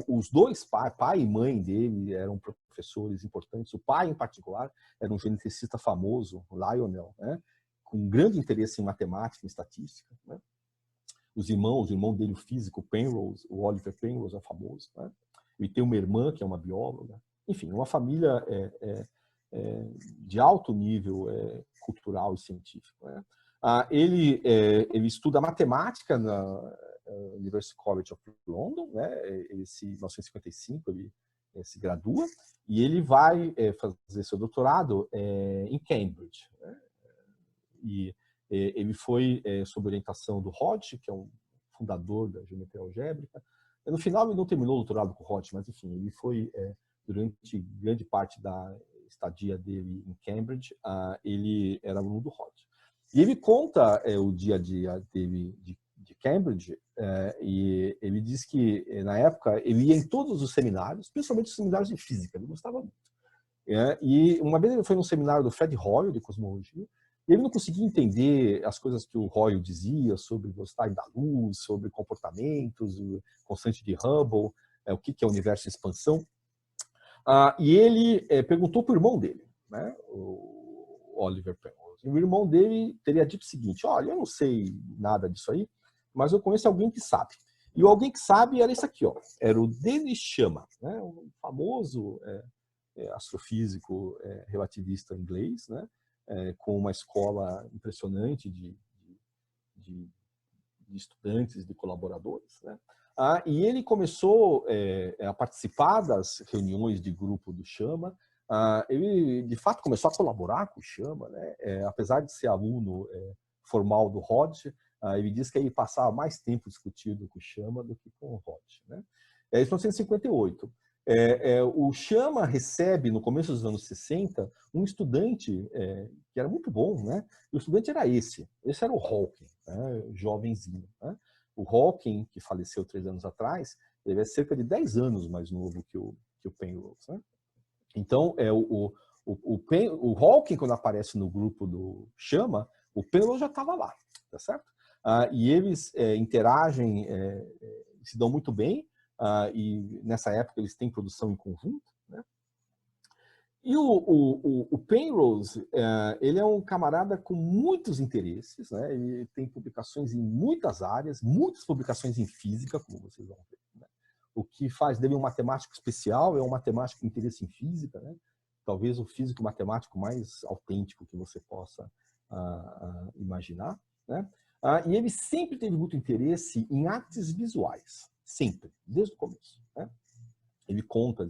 os dois, pai e mãe dele, eram professores importantes. O pai, em particular, era um geneticista famoso, Lionel, né? Com grande interesse em matemática e estatística. Né? O irmão dele, o físico, Penrose, o Oliver Penrose, é famoso. Né? Ele tem uma irmã que é uma bióloga. Enfim, uma família de alto nível cultural e científico. Né? Ele estuda matemática na University College of London. Né? Em 1955 ele se gradua e ele vai fazer seu doutorado em Cambridge. Né? E ele foi sob orientação do Hodge, que é um fundador da geometria algébrica. No final ele não terminou o doutorado com o Hodge, mas enfim, ele foi durante grande parte da estadia dele em Cambridge, ele era aluno do Rod. E ele conta o dia a dia dele de Cambridge, e ele diz que, na época, ele ia em todos os seminários, principalmente os seminários de física, ele gostava muito. E uma vez ele foi num seminário do Fred Hoyle, de cosmologia, e ele não conseguia entender as coisas que o Hoyle dizia sobre velocidade da luz, sobre comportamentos, o constante de Hubble, o que é o universo em expansão. E ele perguntou para o irmão dele, né, o Oliver Penrose. E o irmão dele teria dito o seguinte: olha, eu não sei nada disso aí, mas eu conheço alguém que sabe. E o alguém que sabe era esse aqui, ó, era o Dennis Sciama, né, um famoso astrofísico relativista inglês, né, com uma escola impressionante de estudantes, de colaboradores, né? E ele começou a participar das reuniões de grupo do Sciama. Ele, de fato, começou a colaborar com o Sciama, né? Apesar de ser aluno formal do Rod, ele diz que ele passava mais tempo discutindo com o Sciama do que com o Rod, né? Isso em 1958. O Sciama recebe, no começo dos anos 60, um estudante que era muito bom, né? E o estudante era esse era o Hawking, né? Jovenzinho, né? O Hawking, que faleceu 3 anos atrás, ele é cerca de 10 anos mais novo que o Penrose, né? Então, o Hawking, quando aparece no grupo do Sciama, o Penrose já estava lá, tá certo? E eles interagem, se dão muito bem, e nessa época eles têm produção em conjunto, né? E o Penrose, ele é um camarada com muitos interesses, né? Ele tem publicações em muitas áreas, muitas publicações em física, como vocês vão ver, né? O que faz dele um matemático especial, é um matemático com interesse em física, né? Talvez o físico matemático mais autêntico que você possa imaginar, né? E ele sempre teve muito interesse em artes visuais, sempre, desde o começo, né? Ele conta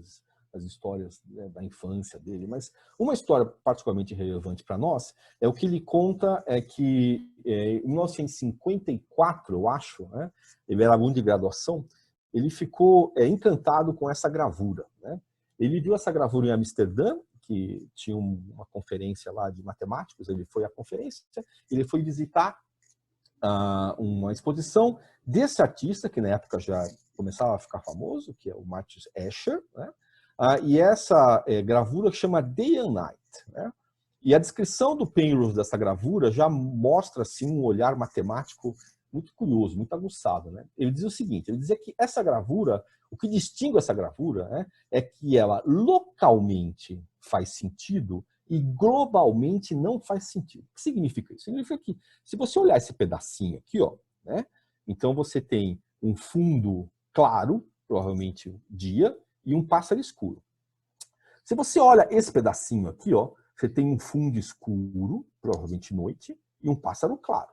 as histórias, né, da infância dele, mas uma história particularmente relevante para nós é o que ele conta que em 1954, eu acho, né, ele era aluno de graduação, ele ficou encantado com essa gravura, né? Ele viu essa gravura em Amsterdã, que tinha uma conferência lá de matemáticos, ele foi à conferência, ele foi visitar uma exposição desse artista, que na época já começava a ficar famoso, que é o Matthias Escher, né? E essa gravura chama Day and Night, né? E a descrição do Penrose dessa gravura já mostra assim, um olhar matemático muito curioso, muito aguçado, né? Ele diz o seguinte, ele dizia que essa gravura, o que distingue essa gravura, né, é que ela localmente faz sentido e globalmente não faz sentido. O que significa isso? Significa que, se você olhar esse pedacinho aqui, ó, né, então você tem um fundo claro, provavelmente dia, e um pássaro escuro. Se você olha esse pedacinho aqui, ó, você tem um fundo escuro, provavelmente noite, e um pássaro claro.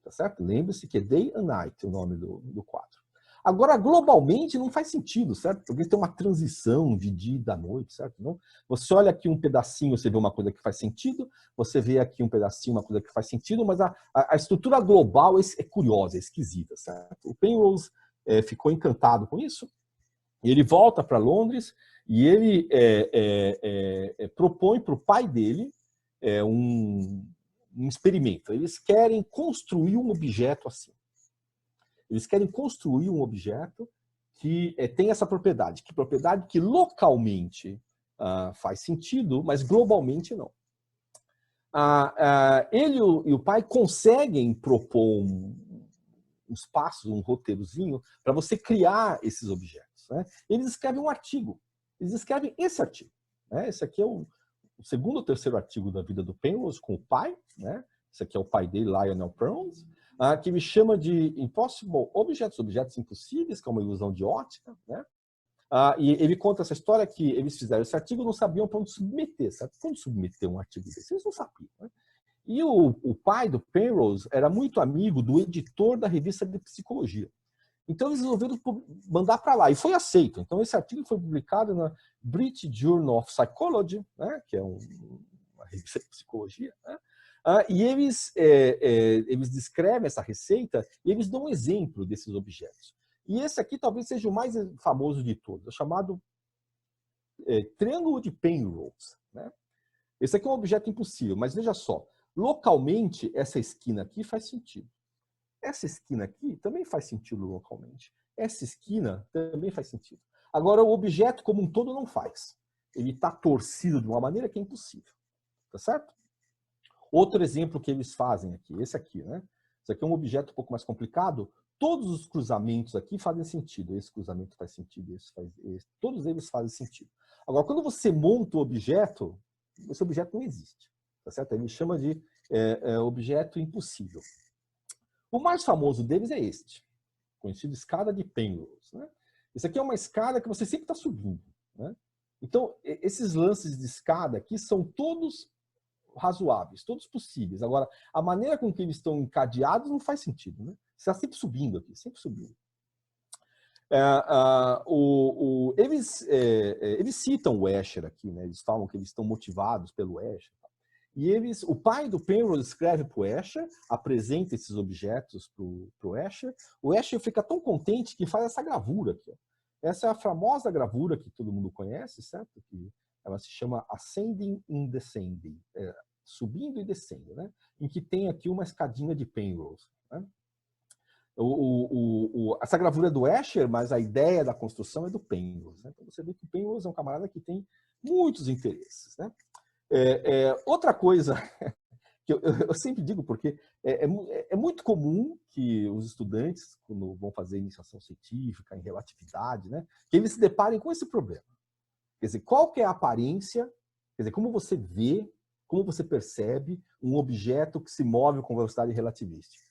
Tá certo? Lembre-se que é Day and Night o nome do quadro. Agora, globalmente, não faz sentido, certo? Porque tem uma transição de dia e da noite, certo? Não? Você olha aqui um pedacinho, você vê uma coisa que faz sentido, você vê aqui um pedacinho, uma coisa que faz sentido, mas a estrutura global é curiosa, é esquisita, certo? O Penrose ficou encantado com isso, e ele volta para Londres e ele propõe para o pai dele um experimento. Eles querem construir um objeto assim. Eles querem construir um objeto que tem essa propriedade que localmente faz sentido, mas globalmente não. Ele e o pai conseguem propor uns passos, um roteirozinho, para você criar esses objetos, né? Eles escrevem um artigo. Eles escrevem esse artigo, né? Esse aqui é o segundo ou terceiro artigo da vida do Penrose com o pai, né? Esse aqui é o pai dele, Lionel Penrose, que me chama de Impossible Objects, objetos impossíveis, que é uma ilusão de ótica, né? E ele conta essa história que eles fizeram esse artigo e não sabiam para onde submeter, sabe? Como submeter um artigo desse? Eles não sabiam, né? E o pai do Penrose era muito amigo do editor da revista de psicologia. Então eles resolveram mandar para lá, e foi aceito. Então esse artigo foi publicado na British Journal of Psychology, né, que é uma revista de psicologia, né? E eles descrevem essa receita e eles dão um exemplo desses objetos. E esse aqui talvez seja o mais famoso de todos, é chamado triângulo de Penrose, né? Esse aqui é um objeto impossível, mas veja só, localmente essa esquina aqui faz sentido. Essa esquina aqui também faz sentido localmente. Essa esquina também faz sentido. Agora, o objeto como um todo não faz. Ele está torcido de uma maneira que é impossível. Tá certo? Outro exemplo que eles fazem aqui, esse aqui, né? Esse aqui é um objeto um pouco mais complicado. Todos os cruzamentos aqui fazem sentido. Esse cruzamento faz sentido, todos eles fazem sentido. Agora, quando você monta o objeto, esse objeto não existe. Tá certo? Ele chama de objeto impossível. O mais famoso deles é este, conhecido escada de Penrose, né? Esse aqui é uma escada que você sempre está subindo, né? Então, esses lances de escada aqui são todos razoáveis, todos possíveis. Agora, a maneira com que eles estão encadeados não faz sentido, né? Você está sempre subindo aqui, sempre subindo. Eles citam o Escher aqui, né? Eles falam que eles estão motivados pelo Escher. E o pai do Penrose escreve para o Escher, apresenta esses objetos para o Escher. O Escher fica tão contente que faz essa gravura aqui. Ó. Essa é a famosa gravura que todo mundo conhece, certo? Que ela se chama Ascending and Descending, subindo e descendo, né? Em que tem aqui uma escadinha de Penrose. Né? Essa gravura é do Escher, mas a ideia da construção é do Penrose. Né? Então você vê que o Penrose é um camarada que tem muitos interesses. Né? Outra coisa que eu sempre digo, porque é muito comum que os estudantes, quando vão fazer iniciação científica, em relatividade, né, que eles se deparem com esse problema. Quer dizer, qual que é a aparência, quer dizer, como você vê, como você percebe um objeto que se move com velocidade relativística.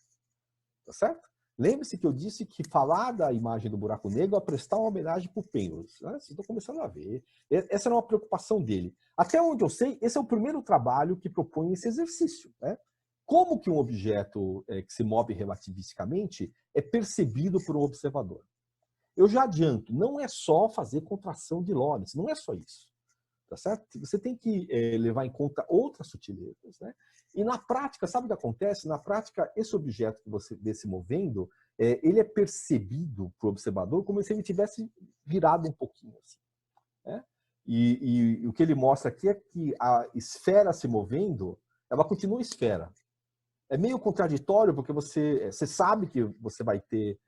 Tá certo? Lembre-se que eu disse que falar da imagem do buraco negro é prestar uma homenagem para o Penrose. Né? Vocês estão começando a ver. Essa era uma preocupação dele. Até onde eu sei, esse é o primeiro trabalho que propõe esse exercício. Né? Como que um objeto que se move relativisticamente é percebido por um observador? Eu já adianto, não é só fazer contração de Lorentz, não é só isso. Tá certo? Você tem que levar em conta outras sutilezas, né? E na prática, sabe o que acontece? Na prática, esse objeto que você vê se movendo, ele é percebido para o observador como se ele tivesse virado um pouquinho assim, né? E o que ele mostra aqui é que a esfera se movendo, ela continua esfera. É meio contraditório porque você sabe que você vai ter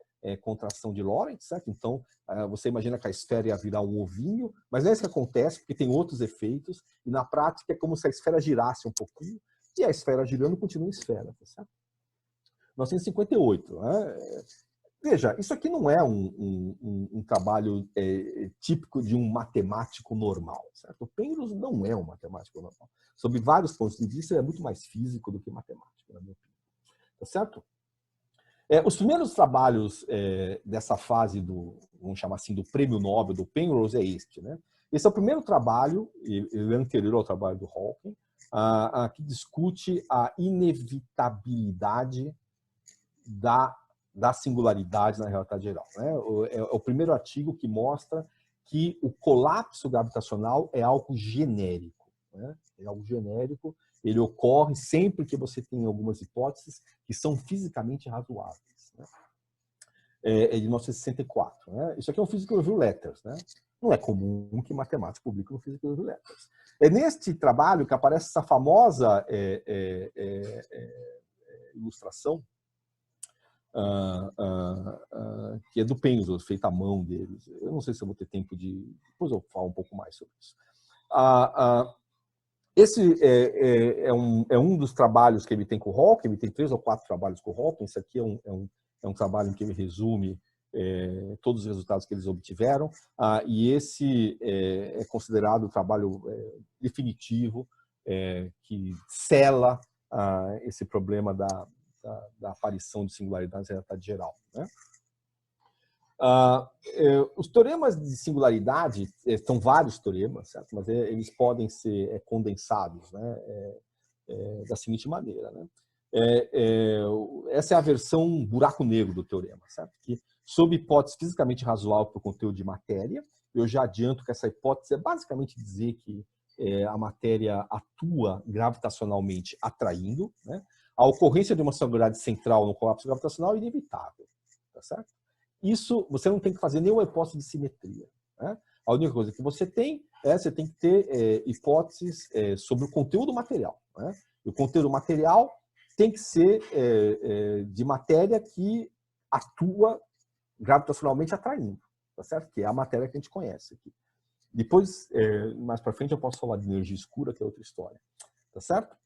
contração de Lorentz, certo? Então, você imagina que a esfera ia virar um ovinho, mas não é isso que acontece, porque tem outros efeitos, e na prática é como se a esfera girasse um pouquinho, e a esfera girando continua esfera, tá certo? 1958, né? Veja, isso aqui não é um trabalho típico de um matemático normal, certo? O Penrose não é um matemático normal. Sob vários pontos de vista, ele é muito mais físico do que matemático, na minha opinião. Tá certo? Os primeiros trabalhos dessa fase vamos chamar assim, do prêmio Nobel do Penrose é este, né? Esse é o primeiro trabalho, ele é anterior ao trabalho do Hawking, que discute a inevitabilidade da singularidade na realidade geral. Né? É o primeiro artigo que mostra que o colapso gravitacional é algo genérico. Né? É algo genérico, ele ocorre sempre que você tem algumas hipóteses que são fisicamente razoáveis. Né? É de 1964. Né? Isso aqui é um Physical Review Letters. Né? Não é comum que matemáticos publiquem no Physical Review Letters. É neste trabalho que aparece essa famosa ilustração que é do Penrose, feita à mão deles. Eu não sei se eu vou ter tempo de... Depois eu falo um pouco mais sobre isso. Esse é um dos trabalhos que ele tem com o Hawking. Ele tem 3 ou 4 trabalhos com o Hawking. Esse aqui é um trabalho em que ele resume todos os resultados que eles obtiveram. E esse é considerado o trabalho definitivo que sela esse problema da aparição de singularidades na realidade geral. Né? Os teoremas de singularidade, são vários teoremas, certo? Mas eles podem ser condensados, né? Da seguinte maneira. Né? Essa é a versão buraco negro do teorema, certo? Que, sob hipótese fisicamente razoável para o conteúdo de matéria, eu já adianto que essa hipótese é basicamente dizer que a matéria atua gravitacionalmente atraindo, né? A ocorrência de uma singularidade central no colapso gravitacional é inevitável. Tá certo? Isso, você não tem que fazer nenhuma hipótese de simetria. Né? A única coisa que você tem que ter hipóteses sobre o conteúdo material, né? E o conteúdo material tem que ser de matéria que atua gravitacionalmente atraindo, tá certo? Que é a matéria que a gente conhece aqui. Depois, mais para frente, eu posso falar de energia escura, que é outra história, tá certo?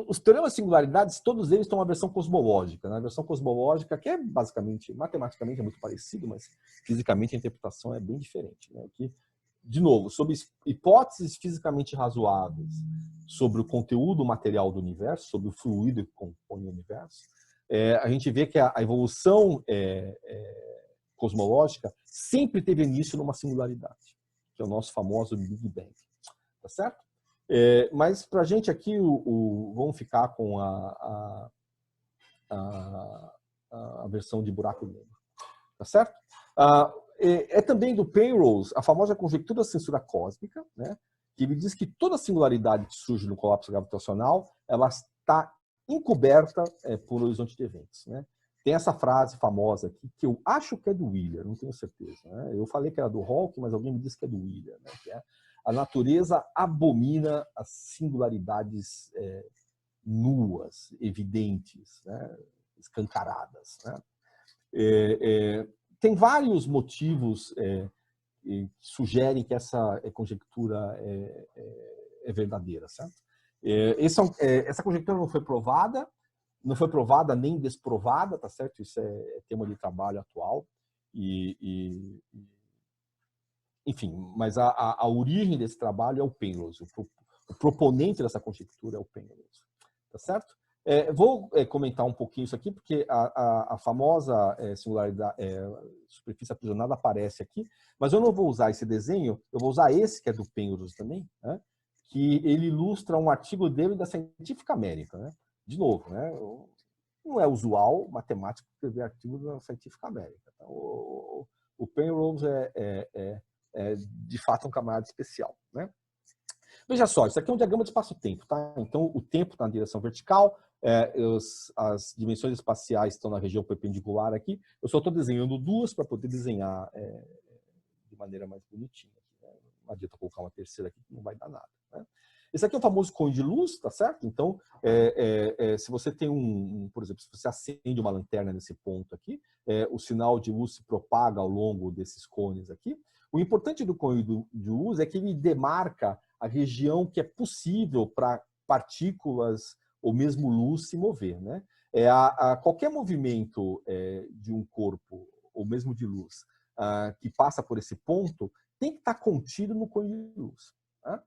Os teoremas de singularidades, todos eles têm uma versão cosmológica, né? A versão cosmológica, que é basicamente, matematicamente é muito parecido, mas fisicamente a interpretação é bem diferente, né? Que, de novo, sobre hipóteses fisicamente razoáveis sobre o conteúdo material do universo, sobre o fluido que compõe o universo, a gente vê que a evolução cosmológica sempre teve início numa singularidade, que é o nosso famoso Big Bang, tá certo? Mas para a gente aqui, vamos ficar com a versão de buraco negro, tá certo? Também do Penrose a famosa conjectura da censura cósmica, né? Que ele diz que toda singularidade que surge no colapso gravitacional, ela está encoberta por um horizonte de eventos, né? Tem essa frase famosa aqui, que eu acho que é do Wheeler, não tenho certeza, né? Eu falei que era do Hawking, mas alguém me disse que é do Wheeler, né? Que é: a natureza abomina as singularidades nuas, evidentes, né? Escancaradas, né? Tem vários motivos que sugerem que essa conjectura é verdadeira, certo? Essa conjectura não foi provada nem desprovada, tá certo? Isso é tema de trabalho atual enfim, mas a origem desse trabalho é o Penrose. O proponente dessa conjectura é o Penrose, tá certo? Vou comentar um pouquinho isso aqui, porque a famosa singularidade, superfície aprisionada aparece aqui, mas eu não vou usar esse desenho, eu vou usar esse, que é do Penrose também, né? Que ele ilustra um artigo dele da Scientific American, né? De novo, né? Não é usual matemático escrever artigo da Scientific American. Tá? O Penrose de fato um camarada especial, né? Veja só, isso aqui é um diagrama de espaço-tempo, tá? Então o tempo está na direção vertical, as dimensões espaciais estão na região perpendicular aqui. Eu só estou desenhando duas para poder desenhar de maneira mais bonitinha. Né? Não adianta colocar uma terceira aqui que não vai dar nada, né? Esse aqui é o famoso cone de luz, tá certo? Então, se você tem por exemplo, se você acende uma lanterna nesse ponto aqui, o sinal de luz se propaga ao longo desses cones aqui. O importante do cone de luz é que ele demarca a região que é possível para partículas ou mesmo luz se mover, né? Qualquer movimento de um corpo, ou mesmo de luz, que passa por esse ponto, tem que estar contido no cone de luz. Tá?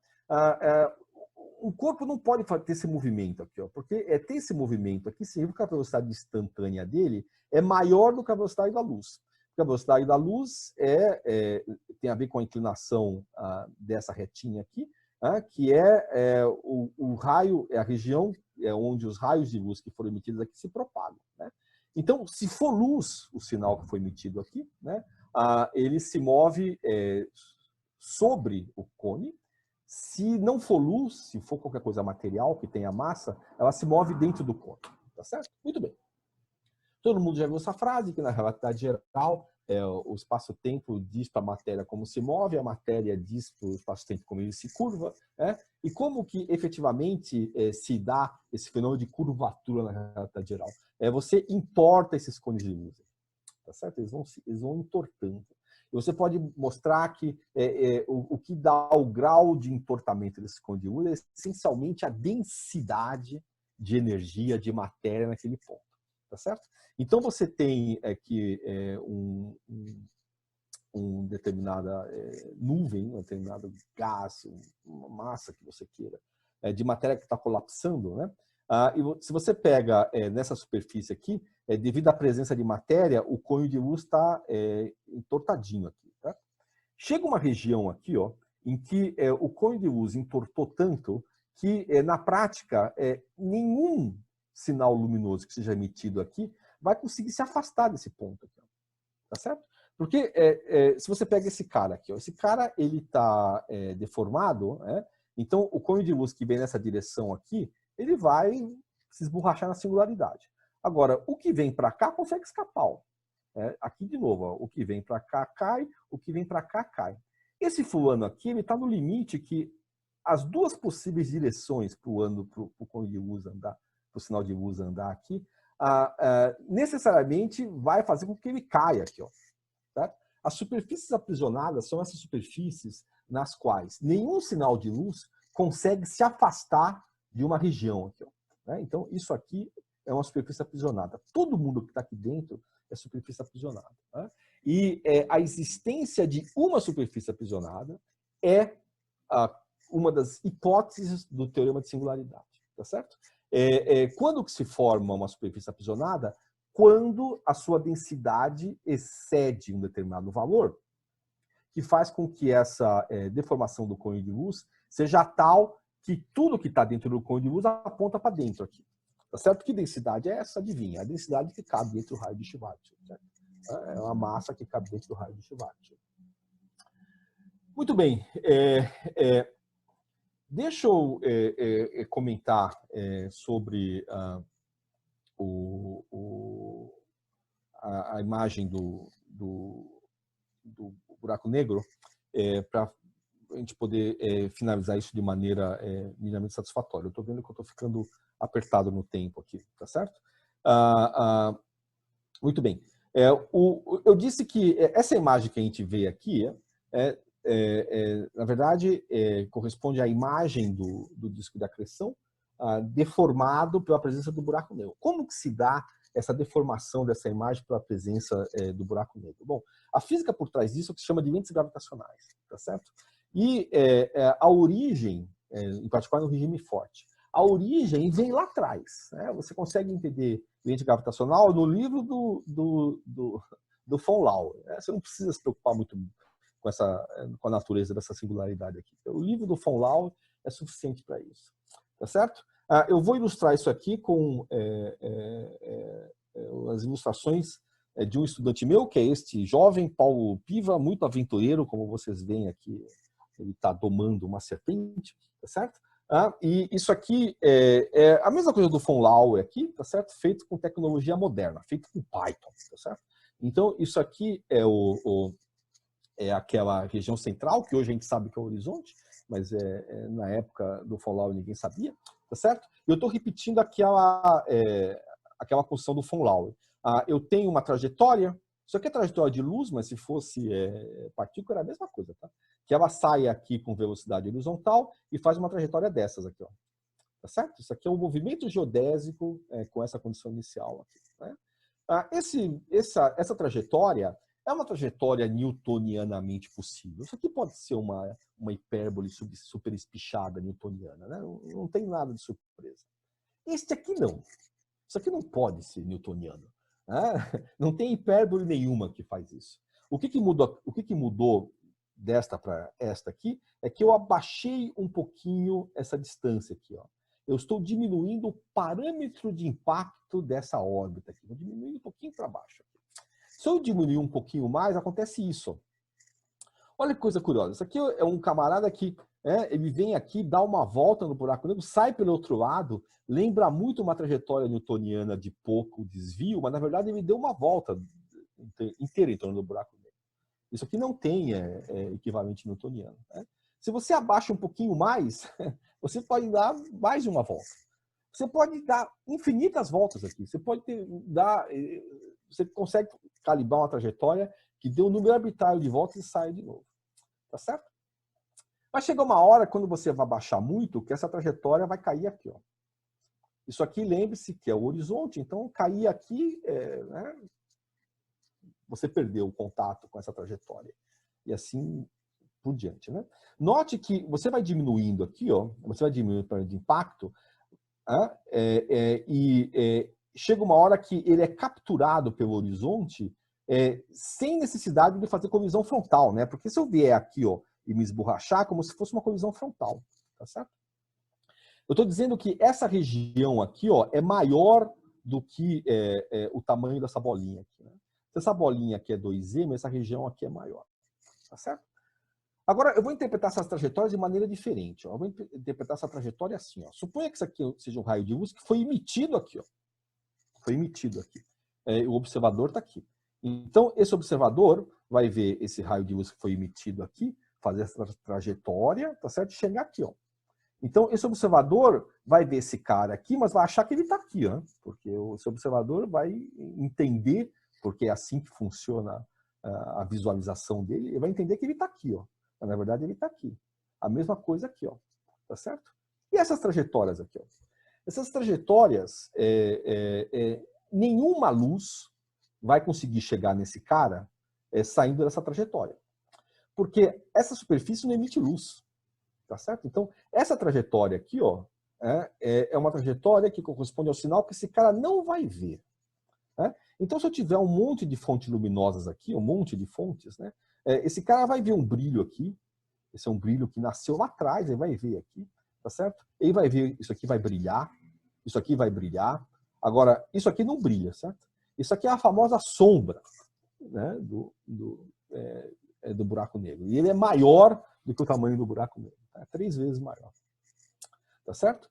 O corpo não pode ter esse movimento aqui, ó, porque ter esse movimento aqui significa que a velocidade instantânea dele é maior do que a velocidade da luz. Porque a velocidade da luz tem a ver com a inclinação dessa retinha aqui, que o raio, é a região onde os raios de luz que foram emitidos aqui se propagam, né? Então, se for luz, o sinal que foi emitido aqui, né, ele se move sobre o cone. Se não for luz, se for qualquer coisa material que tenha massa, ela se move dentro do cone, tá certo? Muito bem. Todo mundo já viu essa frase, que na relatividade geral, o espaço-tempo diz para a matéria como se move, a matéria diz para o espaço-tempo como ele se curva, né? E como que efetivamente se dá esse fenômeno de curvatura na relatividade geral? Você entorta esses cones de luz, tá certo? Eles vão entortando. E você pode mostrar que o que dá o grau de entortamento desse cone de luz é essencialmente a densidade de energia, de matéria naquele ponto, tá certo? Então você tem aqui uma determinada nuvem, um determinado gás, uma massa que você queira, de matéria que está colapsando, né? E se você pega nessa superfície aqui, devido à presença de matéria, o cone de luz está entortadinho aqui, tá? Chega uma região aqui, ó, em que o cone de luz entortou tanto que, na prática, nenhum sinal luminoso que seja emitido aqui vai conseguir se afastar desse ponto aqui, tá certo? Porque se você pega esse cara aqui, ó, esse cara ele está deformado, né? Então o cone de luz que vem nessa direção aqui, ele vai se esborrachar na singularidade. Agora, o que vem para cá consegue escapar, ó. Aqui, de novo, ó, o que vem para cá cai, o que vem para cá cai. Esse fulano aqui, ele está no limite que as duas possíveis direções para o cone de luz andar, para o sinal de luz andar aqui, necessariamente vai fazer com que ele caia aqui, ó. Tá? As superfícies aprisionadas são essas superfícies nas quais nenhum sinal de luz consegue se afastar de uma região aqui, ó, né? Então, isso aqui é uma superfície aprisionada. Todo mundo que está aqui dentro é superfície aprisionada. Né? E a existência de uma superfície aprisionada é uma das hipóteses do teorema de singularidade. Tá certo? Quando que se forma uma superfície aprisionada? Quando a sua densidade excede um determinado valor, que faz com que essa deformação do cone de luz seja tal que tudo que está dentro do cone de luz aponta para dentro aqui. Tá certo? Que densidade é essa? Adivinha? A densidade que cabe dentro do raio de Schwarzschild. É uma massa que cabe dentro do raio de Schwarzschild. Muito bem. Deixa eu comentar sobre a imagem do buraco negro para a gente poder finalizar isso de maneira minimamente satisfatória. Eu estou vendo que eu estou ficando apertado no tempo aqui, tá certo? Muito bem. Eu disse que essa imagem que a gente vê aqui, na verdade, corresponde à imagem do disco de acreção deformado pela presença do buraco negro. Como que se dá essa deformação dessa imagem pela presença do buraco negro? Bom, a física por trás disso é o que se chama de lentes gravitacionais, tá certo? E a origem, em particular no regime forte, a origem vem lá atrás. Né? Você consegue entender lente gravitacional no livro do von Laue. Né? Você não precisa se preocupar muito com a natureza dessa singularidade aqui. O livro do von Laue é suficiente para isso. Tá certo? Eu vou ilustrar isso aqui com as ilustrações de um estudante meu, que é este jovem Paulo Piva, muito aventureiro, como vocês veem aqui. Ele está domando uma serpente, tá certo? E isso aqui é a mesma coisa do von Laue aqui, tá certo? Feito com tecnologia moderna, feito com Python, tá certo? Então, isso aqui é aquela região central, que hoje a gente sabe que é o horizonte, mas na época do von Laue ninguém sabia, tá certo? Eu estou repetindo aquela construção do von Laue. Eu tenho uma trajetória, isso aqui é trajetória de luz, mas se fosse partícula era a mesma coisa, tá? Que ela sai aqui com velocidade horizontal e faz uma trajetória dessas aqui, ó. Tá certo? Isso aqui é um movimento geodésico com essa condição inicial aqui, né? Essa trajetória é uma trajetória newtonianamente possível. Isso aqui pode ser uma hipérbole super espichada newtoniana, né? Não tem nada de surpresa. Este aqui não. Isso aqui não pode ser newtoniano. Né? Não tem hipérbole nenhuma que faz isso. O que mudou desta para esta aqui é que eu abaixei um pouquinho essa distância aqui, ó. Eu estou diminuindo o parâmetro de impacto dessa órbita aqui. Vou diminuir um pouquinho para baixo. Se eu diminuir um pouquinho mais, acontece isso. Olha que coisa curiosa. Isso aqui é um camarada que ele vem aqui, dá uma volta no buraco negro, sai pelo outro lado, lembra muito uma trajetória newtoniana de pouco desvio, mas na verdade ele deu uma volta inteira em torno do buraco negro. Isso aqui não tem equivalente newtoniano. Né? Se você abaixa um pouquinho mais, você pode dar mais de uma volta. Você pode dar infinitas voltas aqui. Você consegue calibrar uma trajetória que dê um número arbitrário de voltas e sai de novo. Tá certo? Mas chega uma hora, quando você vai baixar muito, que essa trajetória vai cair aqui, ó. Isso aqui, lembre-se que é o horizonte, então cair aqui, né, você perdeu o contato com essa trajetória. E assim por diante, né? Note que você vai diminuindo aqui, ó, você vai diminuindo o de impacto, chega uma hora que ele é capturado pelo horizonte sem necessidade de fazer colisão frontal, né? Porque se eu vier aqui, ó, e me esborrachar, como se fosse uma colisão frontal, tá certo? Eu estou dizendo que essa região aqui, ó, é maior do que o tamanho dessa bolinha aqui, né? Se essa bolinha aqui é 2m, essa região aqui é maior, tá certo? Agora, eu vou interpretar essas trajetórias de maneira diferente. Ó. Eu vou interpretar essa trajetória assim. Ó. Suponha que isso aqui seja um raio de luz que foi emitido aqui. Ó. Foi emitido aqui. O observador está aqui. Então, esse observador vai ver esse raio de luz que foi emitido aqui, fazer essa trajetória, tá certo? E chegar aqui, ó. Então, esse observador vai ver esse cara aqui, mas vai achar que ele está aqui, ó, porque esse observador vai entender, porque é assim que funciona a visualização dele, ele vai entender que ele está aqui, ó. Mas, na verdade, ele está aqui. A mesma coisa aqui, ó. Tá certo? E essas trajetórias aqui, ó? Essas trajetórias, nenhuma luz vai conseguir chegar nesse cara saindo dessa trajetória. Porque essa superfície não emite luz. Tá certo? Então, essa trajetória aqui, ó, é uma trajetória que corresponde ao sinal que esse cara não vai ver. Né? Então, se eu tiver um monte de fontes luminosas aqui, um monte de fontes, né, esse cara vai ver um brilho aqui. Esse é um brilho que nasceu lá atrás, ele vai ver aqui. Tá certo? Ele vai ver, isso aqui vai brilhar, isso aqui vai brilhar. Agora, isso aqui não brilha, certo? Isso aqui é a famosa sombra, né, do buraco negro. E ele é maior do que o tamanho do buraco negro. É 3 vezes maior. Tá certo?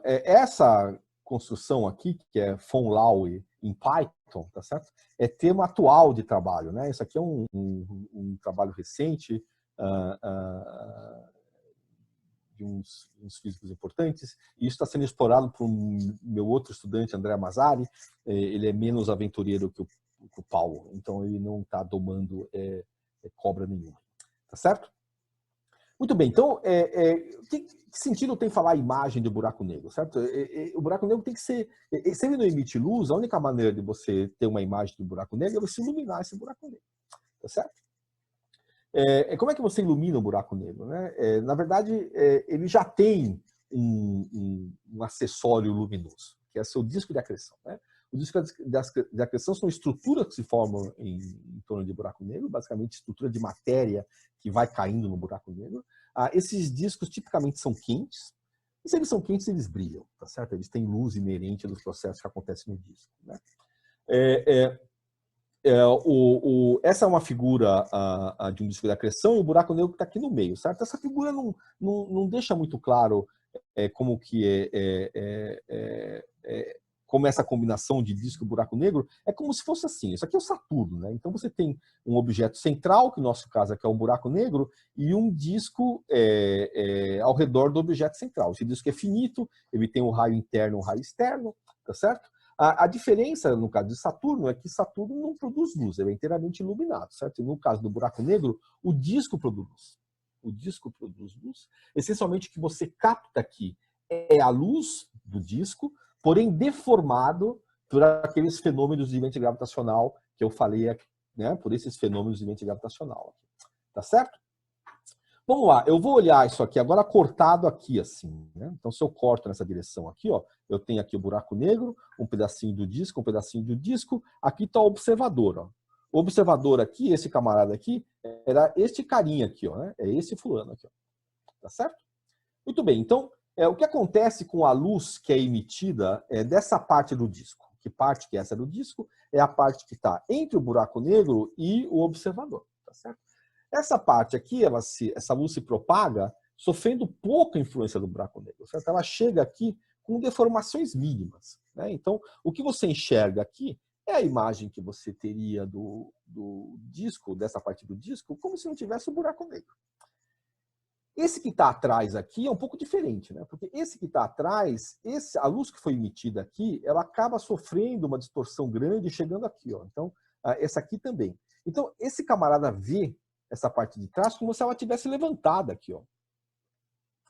Essa construção aqui, que é von Laue em Python, tá certo? É tema atual de trabalho, né? Isso aqui é um trabalho recente de uns físicos importantes, e isso está sendo explorado por meu outro estudante, André Mazzari. Ele é menos aventureiro que o Paulo, então ele não está domando cobra nenhuma. Tá certo? Muito bem, então, que sentido tem falar a imagem de buraco negro, certo? O buraco negro tem que ser... Se ele não emite luz, a única maneira de você ter uma imagem de buraco negro é você iluminar esse buraco negro, tá certo? Como é que você ilumina o buraco negro, né? Na verdade, ele já tem um acessório luminoso, que é o seu disco de acreção, né? O disco de acreção são estruturas que se formam em torno de buraco negro, basicamente estrutura de matéria que vai caindo no buraco negro. Esses discos tipicamente são quentes, e se eles são quentes, eles brilham, tá certo? Eles têm luz inerente dos processos que acontecem no disco, né? Essa é uma figura de um disco de acreção e o buraco negro que está aqui no meio, certo? Essa figura não deixa muito claro como que como essa combinação de disco e buraco negro, é como se fosse assim. Isso aqui é o Saturno, né? Então você tem um objeto central, que no nosso caso aqui é um buraco negro, e um disco ao redor do objeto central. Esse disco é finito, ele tem um raio interno e um raio externo, tá certo? A diferença, no caso de Saturno, é que Saturno não produz luz, ele é inteiramente iluminado, certo? E no caso do buraco negro, o disco produz luz. O disco produz luz. Essencialmente, o que você capta aqui é a luz do disco, porém deformado por aqueles fenômenos de lente gravitacional que eu falei, né? Por esses fenômenos de lente gravitacional. Tá certo? Vamos lá, eu vou olhar isso aqui agora cortado aqui, assim, né? Então, se eu corto nessa direção aqui, ó, eu tenho aqui o buraco negro, um pedacinho do disco, um pedacinho do disco. Aqui está o observador, ó. O observador aqui, esse camarada aqui, era este carinha aqui, ó, né? É esse fulano aqui, ó. Tá certo? Muito bem, então, o que acontece com a luz que é emitida dessa parte do disco? Que parte que é essa do disco? É a parte que está entre o buraco negro e o observador, tá certo? Essa parte aqui, essa luz se propaga sofrendo pouca influência do buraco negro, certo? Ela chega aqui com deformações mínimas, né? Então, o que você enxerga aqui é a imagem que você teria do disco, dessa parte do disco, como se não tivesse o buraco negro. Esse que está atrás aqui é um pouco diferente, né? Porque esse que está atrás, a luz que foi emitida aqui, ela acaba sofrendo uma distorção grande chegando aqui, ó. Então, essa aqui também. Então, esse camarada vê essa parte de trás como se ela tivesse levantada aqui, ó.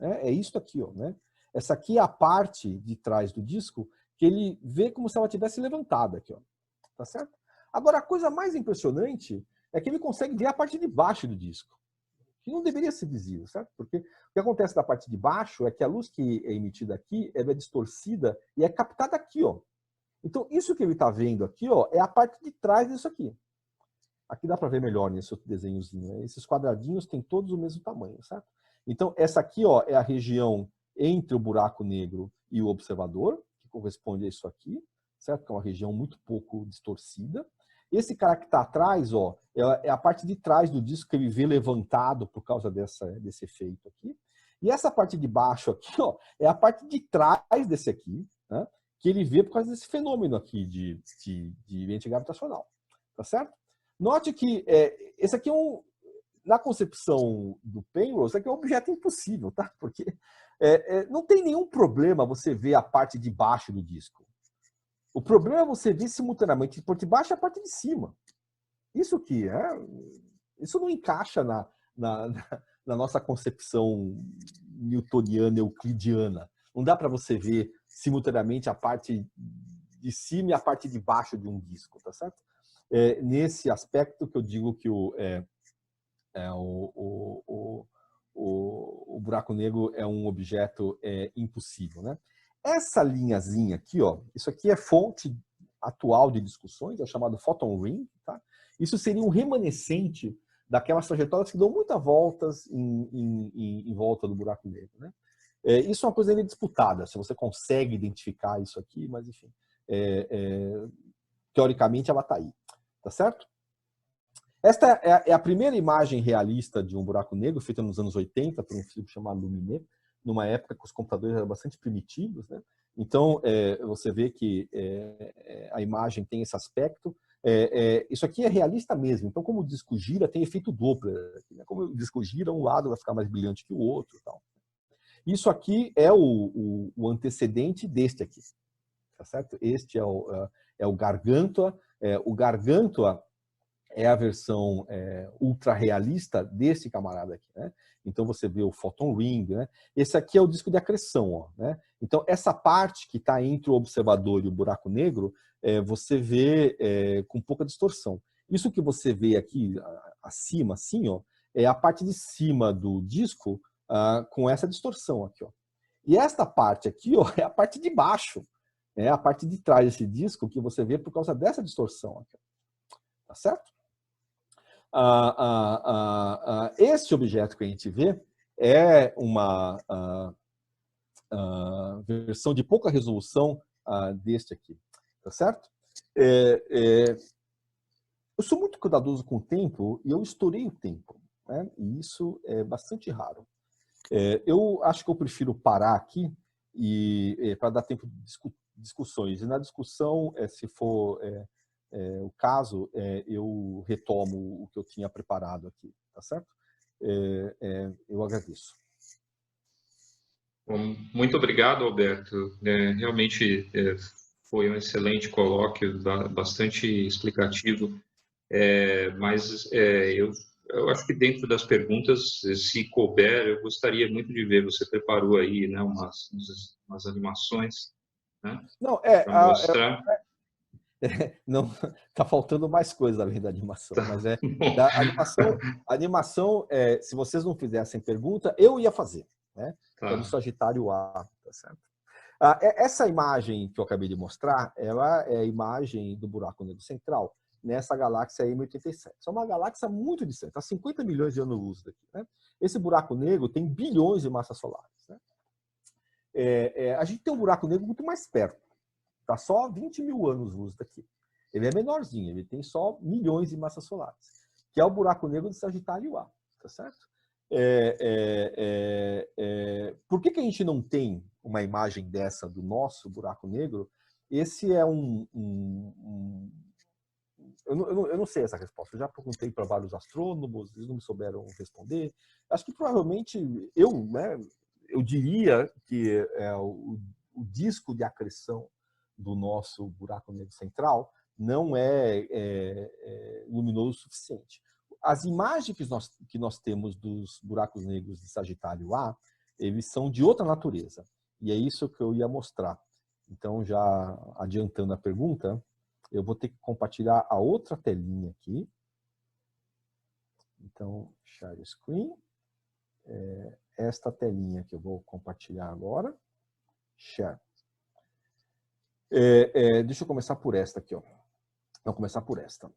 É isso aqui, ó, né? Essa aqui é a parte de trás do disco que ele vê como se ela tivesse levantada aqui, ó. Tá certo? Agora, a coisa mais impressionante é que ele consegue ver a parte de baixo do disco, que não deveria ser visível, certo? Porque o que acontece da parte de baixo é que a luz que é emitida aqui ela é distorcida e é captada aqui, ó. Então, isso que ele está vendo aqui, ó, é a parte de trás disso aqui. Aqui dá para ver melhor nesse outro desenhozinho, né? Esses quadradinhos têm todos o mesmo tamanho, certo? Então, essa aqui, ó, é a região entre o buraco negro e o observador, que corresponde a isso aqui, certo? Que é uma região muito pouco distorcida. Esse cara que está atrás, ó, é a parte de trás do disco que ele vê levantado por causa desse efeito aqui. E essa parte de baixo aqui, ó, é a parte de trás desse aqui, né? que ele vê por causa desse fenômeno aqui de lente gravitacional, tá certo? Note que esse aqui é na concepção do Penrose, isso aqui é um objeto impossível, tá? Porque não tem nenhum problema você ver a parte de baixo do disco. O problema é você ver simultaneamente a parte de baixo e a parte de cima. Isso aqui, isso não encaixa na nossa concepção newtoniana, euclidiana. Não dá para você ver simultaneamente a parte de cima e a parte de baixo de um disco, tá certo? Nesse aspecto que eu digo que o buraco negro é um objeto impossível, né? Essa linhazinha aqui, ó, isso aqui é fonte atual de discussões, é chamado photon ring, tá? Isso seria um remanescente daquelas trajetórias que dão muitas voltas em volta do buraco negro, né? Isso é uma coisa ainda disputada, se você consegue identificar isso aqui, mas enfim, teoricamente ela está aí, tá certo? Esta é a primeira imagem realista de um buraco negro, feita nos anos 80 por um físico chamado Luminet, numa época que os computadores eram bastante primitivos, né? Então, você vê que a imagem tem esse aspecto. Isso aqui é realista mesmo. Então, como o disco gira, tem efeito Doppler. Né? Como o disco gira, um lado vai ficar mais brilhante que o outro. Tal. Isso aqui é o antecedente deste aqui. Tá certo? Este é o Gargantua. O Gargantua é a versão ultra realista desse camarada aqui, né? Então você vê o photon ring, né? Esse aqui é o disco de acreção, ó, né? Então essa parte que está entre o observador e o buraco negro, você vê com pouca distorção. Isso que você vê aqui acima, assim, ó, é a parte de cima do disco com essa distorção aqui, ó. E esta parte aqui, ó, é a parte de baixo, é a parte de trás desse disco que você vê por causa dessa distorção aqui, ó. Tá certo? Esse objeto que a gente vê é uma versão de pouca resolução deste aqui, tá certo? Eu sou muito cuidadoso com o tempo e eu estourei o tempo, né? E isso é bastante raro. Eu acho que eu prefiro parar aqui para dar tempo de discussões. E na discussão, se for o caso, eu retomo o que eu tinha preparado aqui, tá certo? Eu agradeço. Bom, muito obrigado, Alberto. Realmente foi um excelente colóquio, bastante explicativo, mas eu acho que dentro das perguntas, se couber, eu gostaria muito de ver, você preparou aí, né, umas animações, né, Não, para mostrar. não, tá faltando mais coisa além da animação, Tá. mas a animação, se vocês não fizessem pergunta, eu ia fazer, né? Que é do Tá. Sagitário A, tá certo? Essa imagem que eu acabei de mostrar, ela é a imagem do buraco negro central nessa galáxia M87. É uma galáxia muito distante, está a 50 milhões de anos-luz daqui, né? Esse buraco negro tem bilhões de massas solares, né? A gente tem um buraco negro muito mais perto. Está só 20 mil anos-luz daqui. Ele é menorzinho, ele tem só milhões de massas solares, que é o buraco negro de Sagitário A, tá certo? Por que a gente não tem uma imagem dessa do nosso buraco negro? Esse é eu não sei essa resposta. Eu já perguntei para vários astrônomos, eles não me souberam responder. Acho que provavelmente eu diria que o disco de acreção do nosso buraco negro central não é luminoso o suficiente. As imagens que nós temos dos buracos negros de Sagitário A, eles são de outra natureza. E é isso que eu ia mostrar. Então, já adiantando a pergunta, eu vou ter que compartilhar a outra telinha aqui. Então, share screen. Esta telinha que eu vou compartilhar agora. Share. Deixa eu começar por esta aqui, ó. Vou começar por esta.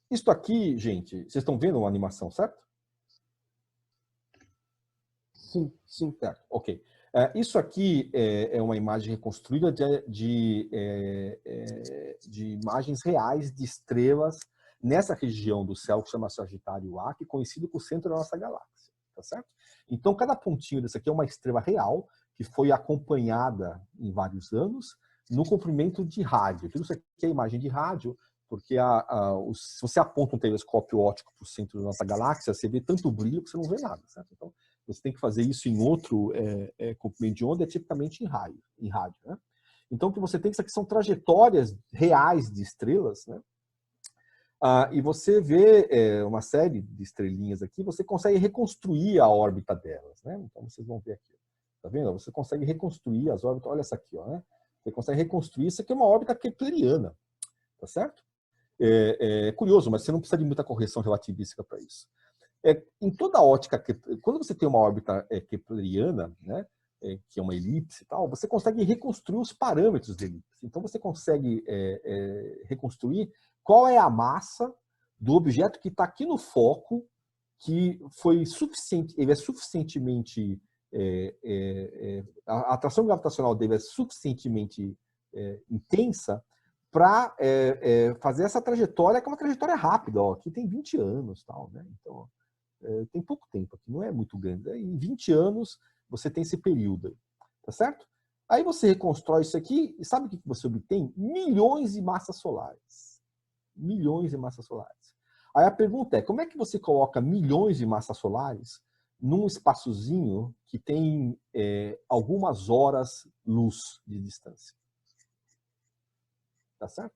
Isto aqui, gente, vocês estão vendo uma animação, certo? Sim, certo. Ok. Isso aqui é uma imagem reconstruída de imagens reais de estrelas nessa região do céu que chama Sagitário A, que é conhecido como o centro da nossa galáxia, tá certo? Então, cada pontinho desse aqui é uma estrela real que foi acompanhada em vários anos no comprimento de rádio. Tudo isso aqui é imagem de rádio, porque se você aponta um telescópio óptico para o centro da nossa galáxia, você vê tanto brilho que você não vê nada, certo? Então, você tem que fazer isso em outro comprimento de onda, tipicamente em rádio, né? Então, o que você tem isso aqui são trajetórias reais de estrelas, né? E você vê uma série de estrelinhas aqui, você consegue reconstruir a órbita delas, né? Então, vocês vão ver aqui. Tá vendo? Você consegue reconstruir as órbitas. Olha essa aqui, ó, né? Você consegue reconstruir. Isso aqui é uma órbita kepleriana, tá certo? É curioso, mas você não precisa de muita correção relativística para isso. Em toda a ótica, quando você tem uma órbita kepleriana, né, que é uma elipse e tal, você consegue reconstruir os parâmetros da elipse. Então você consegue reconstruir qual é a massa do objeto que está aqui no foco, que foi suficiente, ele é suficientemente a atração gravitacional dele é suficientemente intensa para fazer essa trajetória, que é uma trajetória rápida. Ó, aqui tem 20 anos, tal, né? Então, tem pouco tempo aqui, não é muito grande. Em 20 anos, você tem esse período aí, tá certo? Aí você reconstrói isso aqui e sabe o que você obtém? Milhões de massas solares. Milhões de massas solares. Aí a pergunta é, como é que você coloca milhões de massas solares num espaçozinho que tem algumas horas-luz de distância? Tá certo?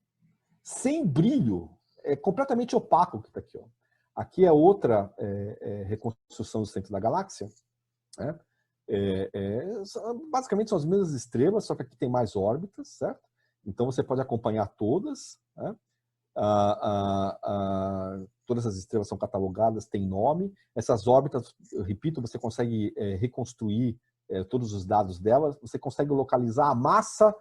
Sem brilho, é completamente opaco o que está aqui. Ó. Aqui é outra reconstrução do centro da galáxia. Né? Basicamente são as mesmas estrelas, só que aqui tem mais órbitas, certo? Então você pode acompanhar todas. Né? Todas as estrelas são catalogadas, têm nome. Essas órbitas, eu repito, você consegue reconstruir todos os dados delas, você consegue localizar a massa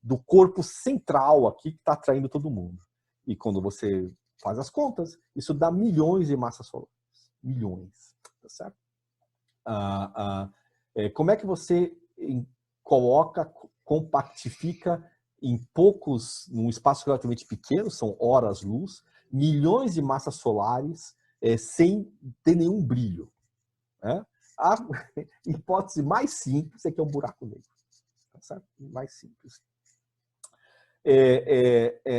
do corpo central aqui que está atraindo todo mundo. E quando você faz as contas, isso dá milhões de massas solares. Milhões, tá certo? Como é que você coloca, compactifica num espaço relativamente pequeno, são horas-luz, milhões de massas solares sem ter nenhum brilho? Né? A hipótese mais simples é que é um buraco negro. Tá certo? Mais simples.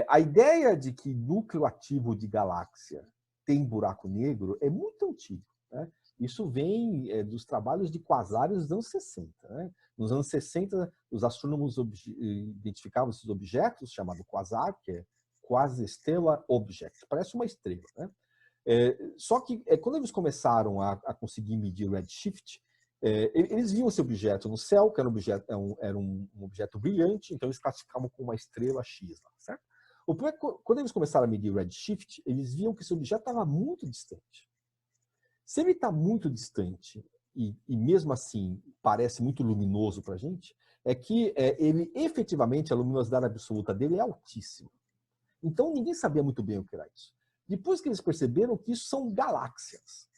A ideia de que núcleo ativo de galáxia tem buraco negro é muito antigo. Né? Isso vem dos trabalhos de quasares dos anos 60. Né? Nos anos 60, os astrônomos identificavam esses objetos, chamado quasar, que é quasi-stellar object, parece uma estrela. Né? Só que quando eles começaram a conseguir medir redshift, eles viam esse objeto no céu, que era um objeto brilhante, então eles classificavam como uma estrela X. Lá, certo? O problema é que, quando eles começaram a medir redshift, eles viam que esse objeto estava muito distante. Se ele está muito distante e mesmo assim parece muito luminoso para a gente, é que ele efetivamente, a luminosidade absoluta dele é altíssima. Então ninguém sabia muito bem o que era isso. Depois que eles perceberam que isso são galáxias.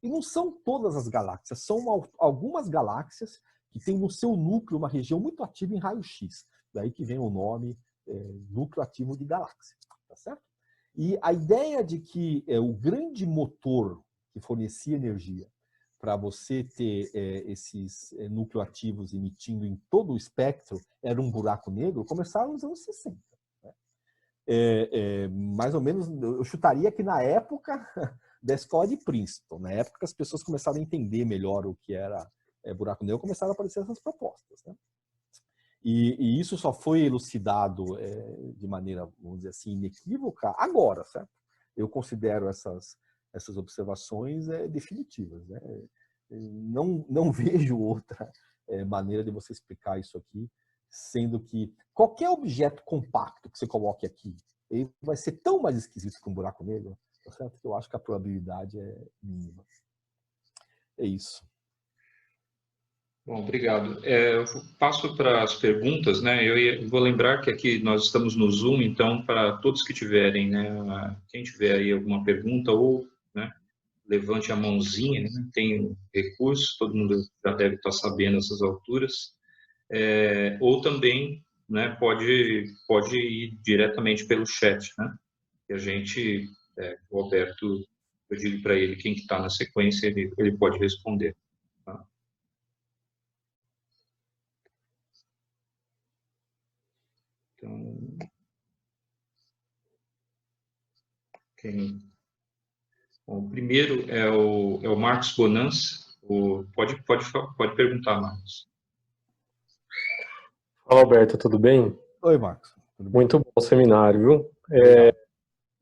E não são todas as galáxias, são algumas galáxias que têm no seu núcleo uma região muito ativa em raio-x. Daí que vem o nome núcleo ativo de galáxia. Tá certo? E a ideia de que o grande motor que fornecia energia para você ter esses núcleos ativos emitindo em todo o espectro era um buraco negro, começaram nos anos 60. Mais ou menos, eu chutaria que na época da escola de Princeton, na época que as pessoas começaram a entender melhor o que era buraco negro, começaram a aparecer essas propostas. Né? E isso só foi elucidado de maneira, vamos dizer assim, inequívoca agora, certo? Eu considero essas observações definitivas. Né? Não vejo outra maneira de você explicar isso aqui, sendo que qualquer objeto compacto que você coloque aqui, ele vai ser tão mais esquisito que um buraco negro, tá certo? Que eu acho que a probabilidade é mínima. É isso. Bom, obrigado. Eu passo para as perguntas, né? Eu vou lembrar que aqui nós estamos no Zoom, então para todos que tiverem, né? Quem tiver aí alguma pergunta ou, né? Levante a mãozinha, né? Tem recurso, todo mundo já deve estar sabendo essas alturas. Ou também, né? Pode ir diretamente pelo chat, né? Que a gente, o Roberto, eu digo para ele quem que está na sequência, ele pode responder. Tá? Bom, o primeiro é o Marcos Bonanza. Pode perguntar, Marcos. Fala, Alberto, tudo bem? Oi, Marcos. Tudo bem? Muito bom o seminário, viu?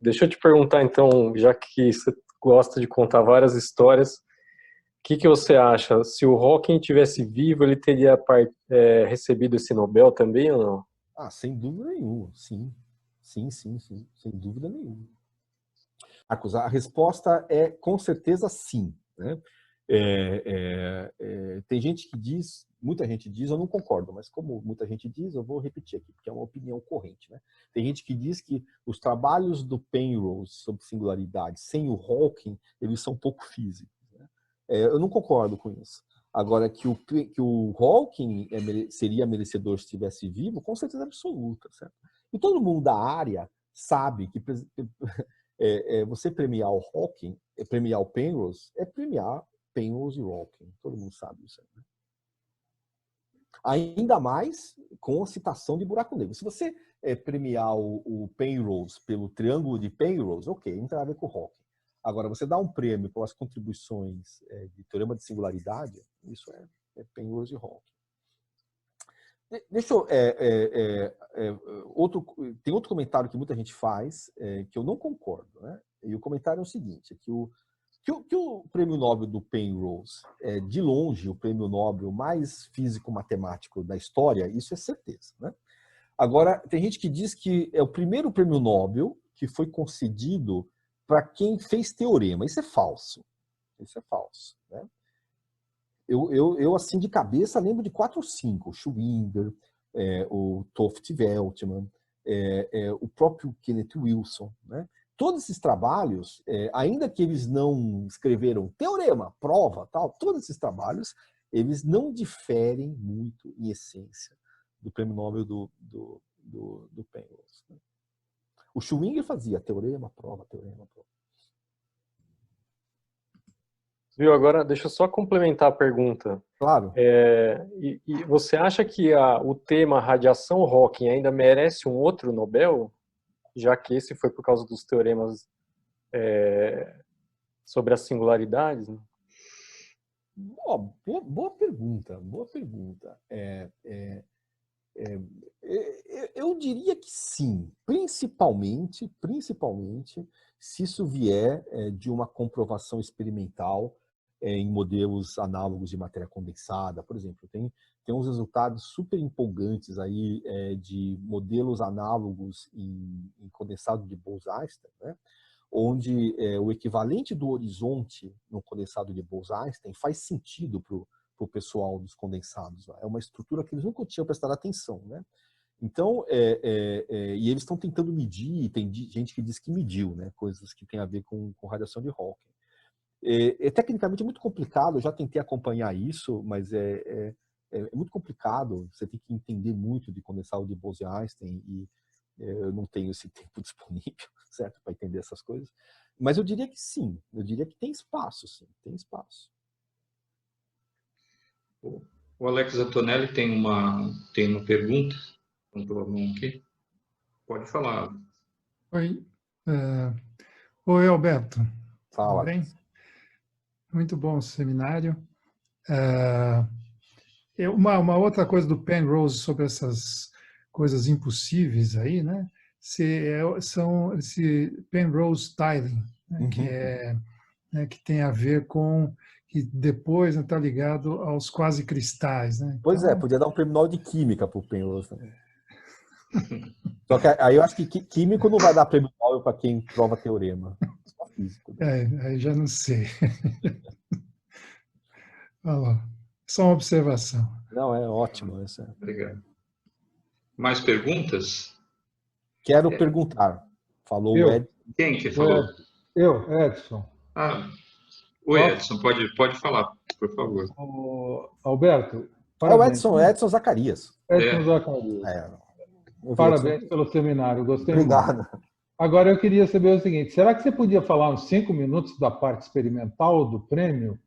Deixa eu te perguntar, então, já que você gosta de contar várias histórias, o que você acha? Se o Hawking tivesse vivo, ele teria recebido esse Nobel também ou não? Ah, sem dúvida nenhuma, sim. Sim, sem dúvida nenhuma. Marcos, a resposta é com certeza sim, né? Tem gente que diz, muita gente diz, eu não concordo, mas como muita gente diz, eu vou repetir aqui, porque é uma opinião corrente, né? Tem gente que diz que os trabalhos do Penrose sobre singularidade sem o Hawking, eles são pouco físicos, né? Eu não concordo com isso. Agora, que o Hawking seria merecedor se estivesse vivo, com certeza absoluta, certo? E todo mundo da área sabe que você premiar o Hawking, premiar o Penrose, é premiar Penrose e Hawking. Todo mundo sabe isso. Né? Ainda mais com a citação de buraco negro. Se você premiar o Penrose pelo triângulo de Penrose, ok, não tem nada a ver com o Hawking. Agora, você dá um prêmio pelas contribuições de teorema de singularidade, isso é Penrose e Hawking. Deixa eu... tem outro comentário que muita gente faz, que eu não concordo, né? E o comentário é o seguinte, que o prêmio Nobel do Penrose é, de longe, o prêmio Nobel mais físico-matemático da história, isso é certeza, né? Agora, tem gente que diz que é o primeiro prêmio Nobel que foi concedido para quem fez teorema. Isso é falso. Isso é falso, né? Eu, assim, de cabeça, lembro de 4 ou 5. O Schwinger, o Toft Veltman, o próprio Kenneth Wilson. Né? Todos esses trabalhos, ainda que eles não escreveram teorema, prova, tal, todos esses trabalhos, eles não diferem muito, em essência, do Prêmio Nobel do Penrose. Né? O Schwinger fazia teorema, prova, teorema, prova. Viu, agora deixa eu só complementar a pergunta. Claro. E você acha que o tema radiação Hawking ainda merece um outro Nobel? Já que esse foi por causa dos teoremas sobre as singularidades? Né? Boa pergunta, boa pergunta. Eu diria que sim, principalmente se isso vier de uma comprovação experimental em modelos análogos de matéria condensada, por exemplo. Tem uns resultados super empolgantes aí de modelos análogos em condensado de Bose-Einstein, né? Onde o equivalente do horizonte no condensado de Bose-Einstein faz sentido para o pessoal dos condensados. É uma estrutura que eles nunca tinham prestado atenção, né? Então, e eles estão tentando medir, e tem gente que diz que mediu, né? Coisas que têm a ver com radiação de Hawking. Tecnicamente é muito complicado, eu já tentei acompanhar isso, mas é muito complicado, você tem que entender muito de condensado de Bose-Einstein e eu não tenho esse tempo disponível, certo, para entender essas coisas. Mas eu diria que sim, eu diria que tem espaço, sim, tem espaço. O Alex Antonelli tem uma pergunta, contou a mão aqui. Pode falar. Oi, Oi Alberto. Fala. Tudo bem? Muito bom o seminário. Uma outra coisa do Penrose sobre essas coisas impossíveis aí, né? São esse Penrose tiling, né? Que tem a ver com que depois está ligado aos quase cristais, né? Pois então, podia dar um prêmio Nobel de Química para o Penrose. Né? Só que aí eu acho que químico não vai dar prêmio Nobel para quem prova teorema. Só físico. Né? Aí já não sei. Só uma observação. Não, é ótimo. Obrigado. Mais perguntas? Quero perguntar. Falou o Edson. Quem que falou? Eu, Edson. Oi, Edson, pode falar, por favor. Alberto, parabéns. Edson Zacarias. Edson Zacarias. Parabéns pelo seminário, gostei Obrigado. muito. Agora eu queria saber o seguinte, será que você podia falar uns 5 minutos da parte experimental do prêmio?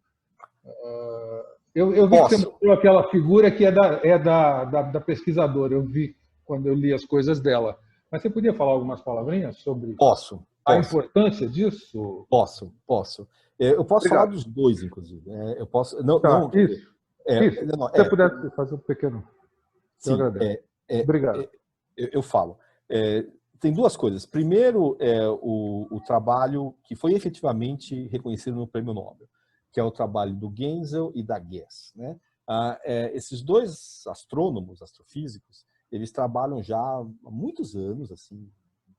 Eu vi que você mostrou aquela figura que é da pesquisadora, eu vi quando eu li as coisas dela. Mas você podia falar algumas palavrinhas sobre... Posso. a importância disso? Posso. Eu posso falar Obrigado. dos dois, inclusive. Eu posso. Não, Tá, não, isso. não, Se você puder fazer um pequeno... Eu sim, agradeço. Obrigado. eu falo. Tem duas coisas. Primeiro, o trabalho que foi efetivamente reconhecido no Prêmio Nobel, que é o trabalho do Genzel e da Guess, né? Esses dois astrônomos, astrofísicos, eles trabalham já há muitos anos, assim,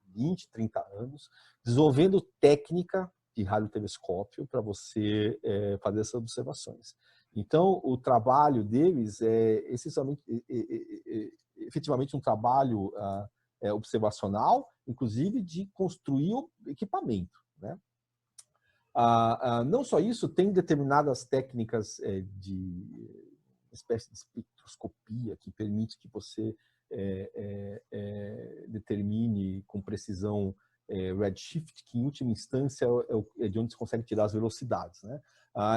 20, 30 anos, desenvolvendo técnica de radiotelescópio para você fazer essas observações. Então, o trabalho deles é efetivamente um trabalho observacional, inclusive de construir o equipamento, né? Não só isso, tem determinadas técnicas de espécie de espectroscopia que permite que você determine com precisão redshift, que em última instância é de onde se consegue tirar as velocidades, né?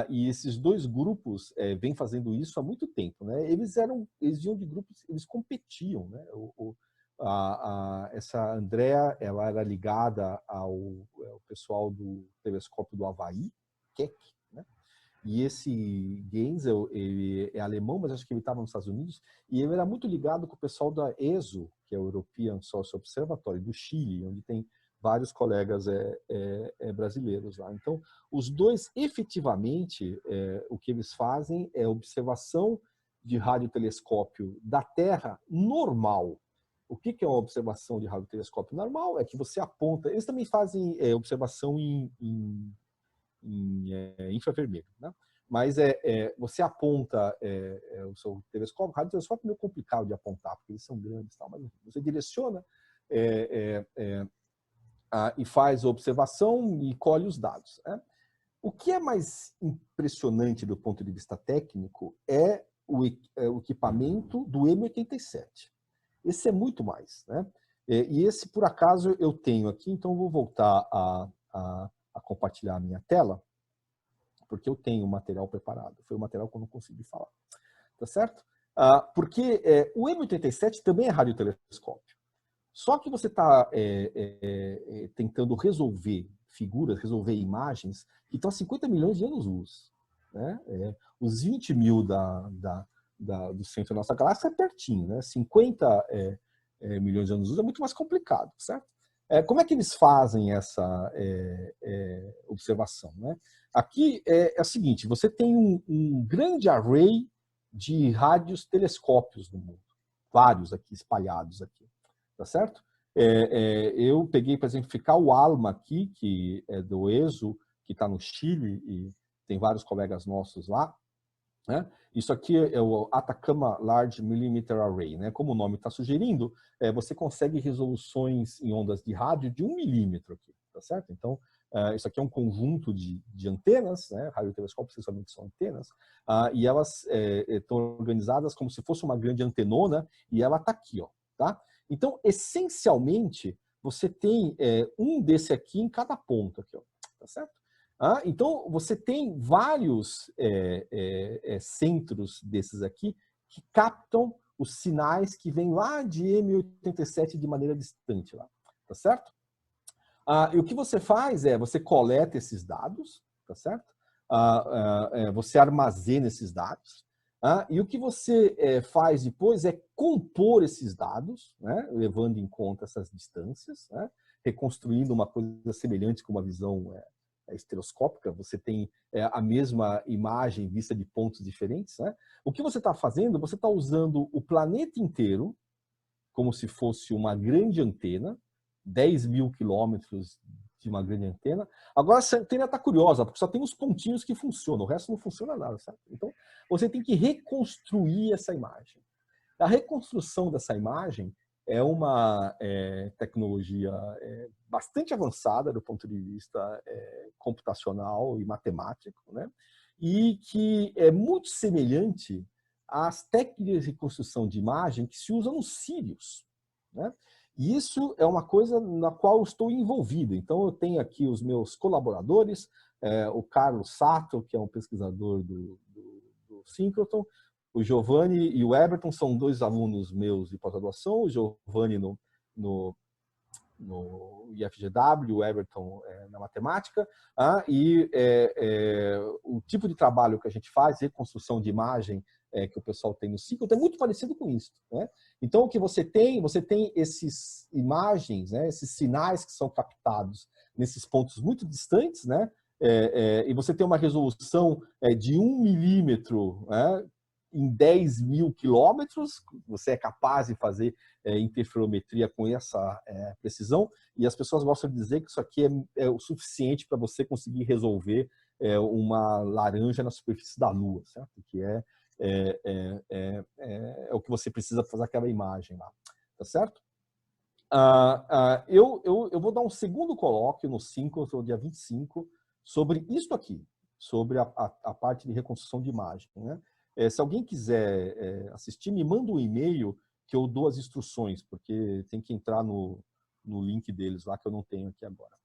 E esses dois grupos vêm fazendo isso há muito tempo, né? Eles vinham de grupos, eles competiam, né? Essa Andrea, ela era ligada ao pessoal do telescópio do Havaí, Keck, né? E esse Genzel, ele é alemão, mas acho que ele estava nos Estados Unidos, e ele era muito ligado com o pessoal da ESO, que é o European Source Observatory, do Chile, onde tem vários colegas brasileiros lá. Então, os dois, efetivamente, o que eles fazem é observação de radiotelescópio da Terra normal. O que é uma observação de radiotelescópio normal? É que você aponta... Eles também fazem observação em infravermelho, né? Mas você aponta o seu telescópio. O radiotelescópio é meio complicado de apontar, porque eles são grandes, tal, mas você direciona e faz a observação e colhe os dados, né? O que é mais impressionante do ponto de vista técnico é o equipamento do M87. Esse é muito mais, né? E esse, por acaso, eu tenho aqui, então eu vou voltar a compartilhar a minha tela, porque eu tenho o material preparado. Foi o material que eu não consegui falar. Tá certo? Porque o M87 também é radiotelescópio. Só que você está tentando resolver figuras, resolver imagens que estão a 50 milhões de anos-luz. Né? Os 20 mil do centro da nossa galáxia é pertinho. Né? 50 milhões de anos-luz é muito mais complicado. Certo? Como é que eles fazem essa observação? Né? Aqui é o seguinte, você tem um grande array de radiotelescópios no mundo. Vários aqui, espalhados aqui. Tá certo? Eu peguei para exemplificar o ALMA aqui, que é do ESO, que está no Chile, e tem vários colegas nossos lá. Né? Isso aqui é o Atacama Large Millimeter Array. Né? Como o nome está sugerindo, você consegue resoluções em ondas de rádio de 1 milímetro aqui. Tá certo? Então, isso aqui é um conjunto de antenas, né? Radiotelescópios essencialmente são antenas, e elas estão organizadas como se fosse uma grande antenona, e ela está aqui, ó, tá? Então, essencialmente, você tem um desse aqui em cada ponto, aqui, ó, tá certo? Então, você tem vários centros desses aqui que captam os sinais que vêm lá de M87 de maneira distante, lá, tá certo? E o que você faz você coleta esses dados, tá certo? Você armazena esses dados, e o que você faz depois é compor esses dados, né, levando em conta essas distâncias, né, reconstruindo uma coisa semelhante com uma visão estereoscópica. Você tem a mesma imagem vista de pontos diferentes. Né? O que você está fazendo? Você está usando o planeta inteiro como se fosse uma grande antena, 10 mil quilômetros de uma grande antena. Agora, essa antena está curiosa, porque só tem os pontinhos que funcionam, o resto não funciona nada. Sabe? Então, você tem que reconstruir essa imagem. A reconstrução dessa imagem é uma tecnologia bastante avançada do ponto de vista computacional e matemático, né? E que é muito semelhante às técnicas de reconstrução de imagem que se usam nos Sirius, né? E isso é uma coisa na qual eu estou envolvido. Então, eu tenho aqui os meus colaboradores, o Carlos Sato, que é um pesquisador do Synchrotron, o Giovanni e o Everton são dois alunos meus de pós-graduação, o Giovanni no no IFGW, o Everton na matemática, e o tipo de trabalho que a gente faz, reconstrução de imagem, que o pessoal tem no ciclo, é muito parecido com isso, né? Então, o que você tem essas imagens, né, esses sinais que são captados nesses pontos muito distantes, né? E você tem uma resolução de 1 milímetro, né, em 10 mil quilômetros, você é capaz de fazer interferometria com essa precisão, e as pessoas gostam de dizer que isso aqui é o suficiente para você conseguir resolver uma laranja na superfície da Lua, certo? Que é o que você precisa fazer aquela imagem lá, tá certo? Eu vou dar um segundo colóquio no 5, no dia 25, sobre isso aqui, sobre a parte de reconstrução de imagem, né? Se alguém quiser assistir, me manda um e-mail que eu dou as instruções, porque tem que entrar no link deles lá, que eu não tenho aqui agora.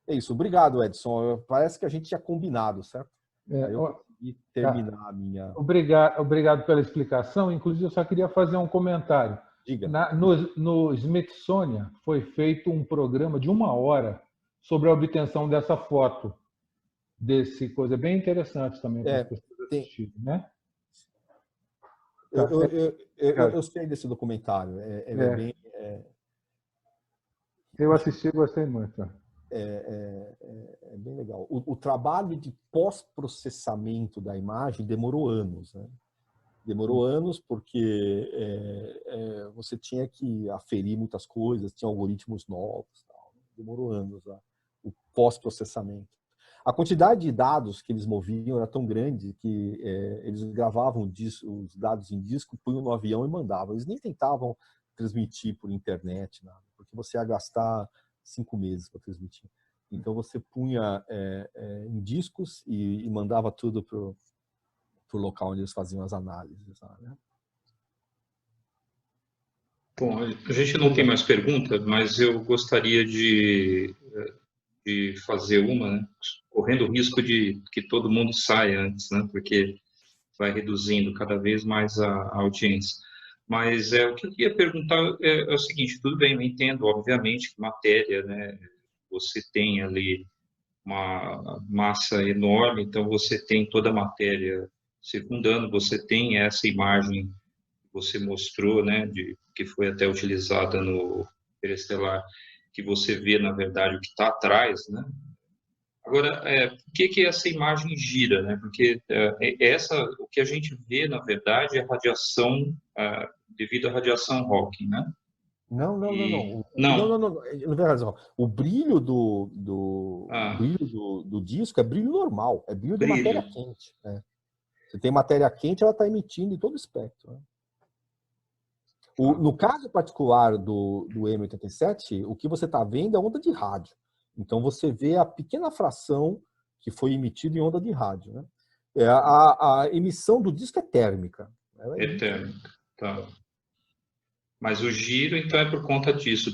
É isso. Obrigado, Edson. Parece que a gente tinha combinado, certo? Eu consegui terminar a minha... Obrigado pela explicação. Inclusive, eu só queria fazer um comentário. Diga. No Smithsonian foi feito um programa de 1 hora sobre a obtenção dessa foto, desse coisa bem interessante também para as pessoas assistirem, né? Eu sei desse documentário. Bem... Eu assisti e gostei muito. É bem legal. O trabalho de pós-processamento da imagem demorou anos, né? Demorou anos porque você tinha que aferir muitas coisas, tinha algoritmos novos, tal. Demorou anos o pós-processamento. A quantidade de dados que eles moviam era tão grande que eles gravavam os dados em disco, punham no avião e mandavam. Eles nem tentavam transmitir por internet, nada, porque você ia gastar 5 meses para transmitir. Então você punha em discos e mandava tudo para o local onde eles faziam as análises. Né? Bom, a gente não tem mais perguntas, mas eu gostaria de fazer uma, né? Correndo o risco de que todo mundo saia antes, né? Porque vai reduzindo cada vez mais a audiência. Mas o que eu queria perguntar é o seguinte: tudo bem, eu entendo, obviamente, que matéria, né? Você tem ali uma massa enorme, então você tem toda a matéria circundando, você tem essa imagem que você mostrou, né? Que foi até utilizada no Interestelar, que você vê, na verdade, o que está atrás, né? Agora, por que essa imagem gira, né? Porque o que a gente vê, na verdade, é a radiação devido à radiação Hawking, né? Não. Não. Não tem razão. O brilho do disco é brilho normal, é brilho de matéria quente. Né? Você tem matéria quente, ela está emitindo em todo o espectro. Né? No caso particular do M87, o que você está vendo é onda de rádio. Então você vê a pequena fração que foi emitida em onda de rádio. Né? A emissão do disco é térmica. É térmica, tá. Mas o giro, então, é por conta disso.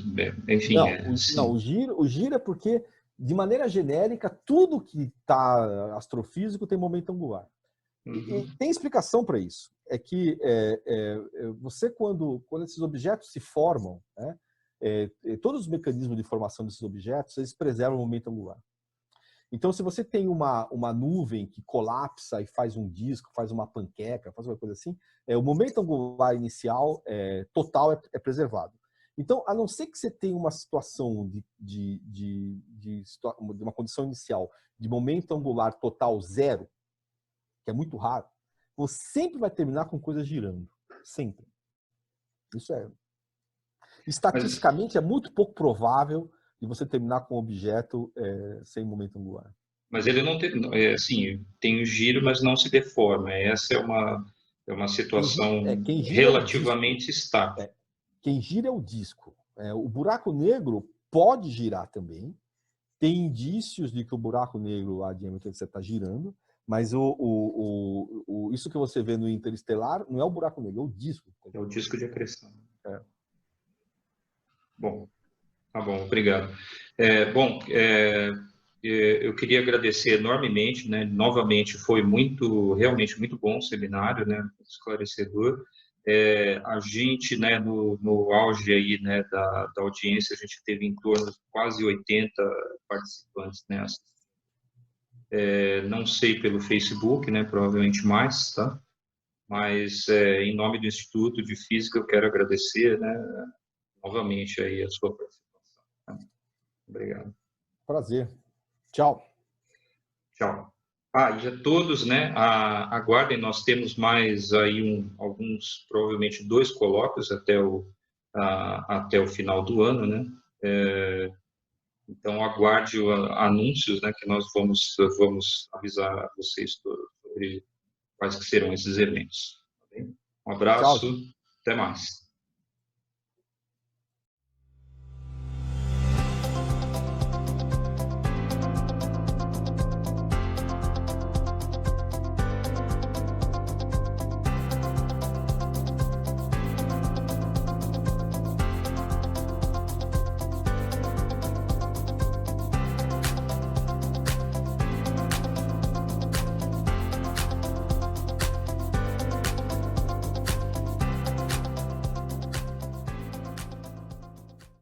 Enfim, não, o giro é porque, de maneira genérica, tudo que está astrofísico tem momento angular. E tem explicação para isso. É que você, quando esses objetos se formam, né, todos os mecanismos de formação desses objetos, eles preservam o momento angular. Então, se você tem uma nuvem que colapsa e faz um disco, faz uma panqueca, faz uma coisa assim, o momento angular inicial total é preservado. Então, a não ser que você tenha uma situação de uma condição inicial de momento angular total zero, que é muito raro, você sempre vai terminar com coisas girando. Sempre. Isso estatisticamente, é muito pouco provável de você terminar com um objeto sem momento angular. Mas ele não tem, assim, tem o giro, mas não se deforma. Essa é uma situação relativamente estática. Quem gira é o disco. O buraco negro pode girar também. Tem indícios de que o buraco negro, a diâmetro que você está girando, mas isso que você vê no interestelar não é o buraco negro, é o disco. É o disco de acreção. Bom, tá bom, obrigado. Eu queria agradecer enormemente, né? Novamente, foi realmente muito bom o seminário, né? Esclarecedor. A gente, né, no auge aí, né, da audiência, a gente teve em torno de quase 80 participantes, né? Não sei pelo Facebook, né, provavelmente mais, tá? Mas em nome do Instituto de Física eu quero agradecer, né, novamente aí a sua participação. Tá? Obrigado. Prazer. Tchau. Tchau. E a todos, né, aguardem, nós temos mais aí alguns, provavelmente 2 colóquios até o final do ano, né? Então, aguarde anúncios, né, que nós vamos avisar a vocês sobre quais que serão esses eventos. Tá bem? Um abraço, até mais.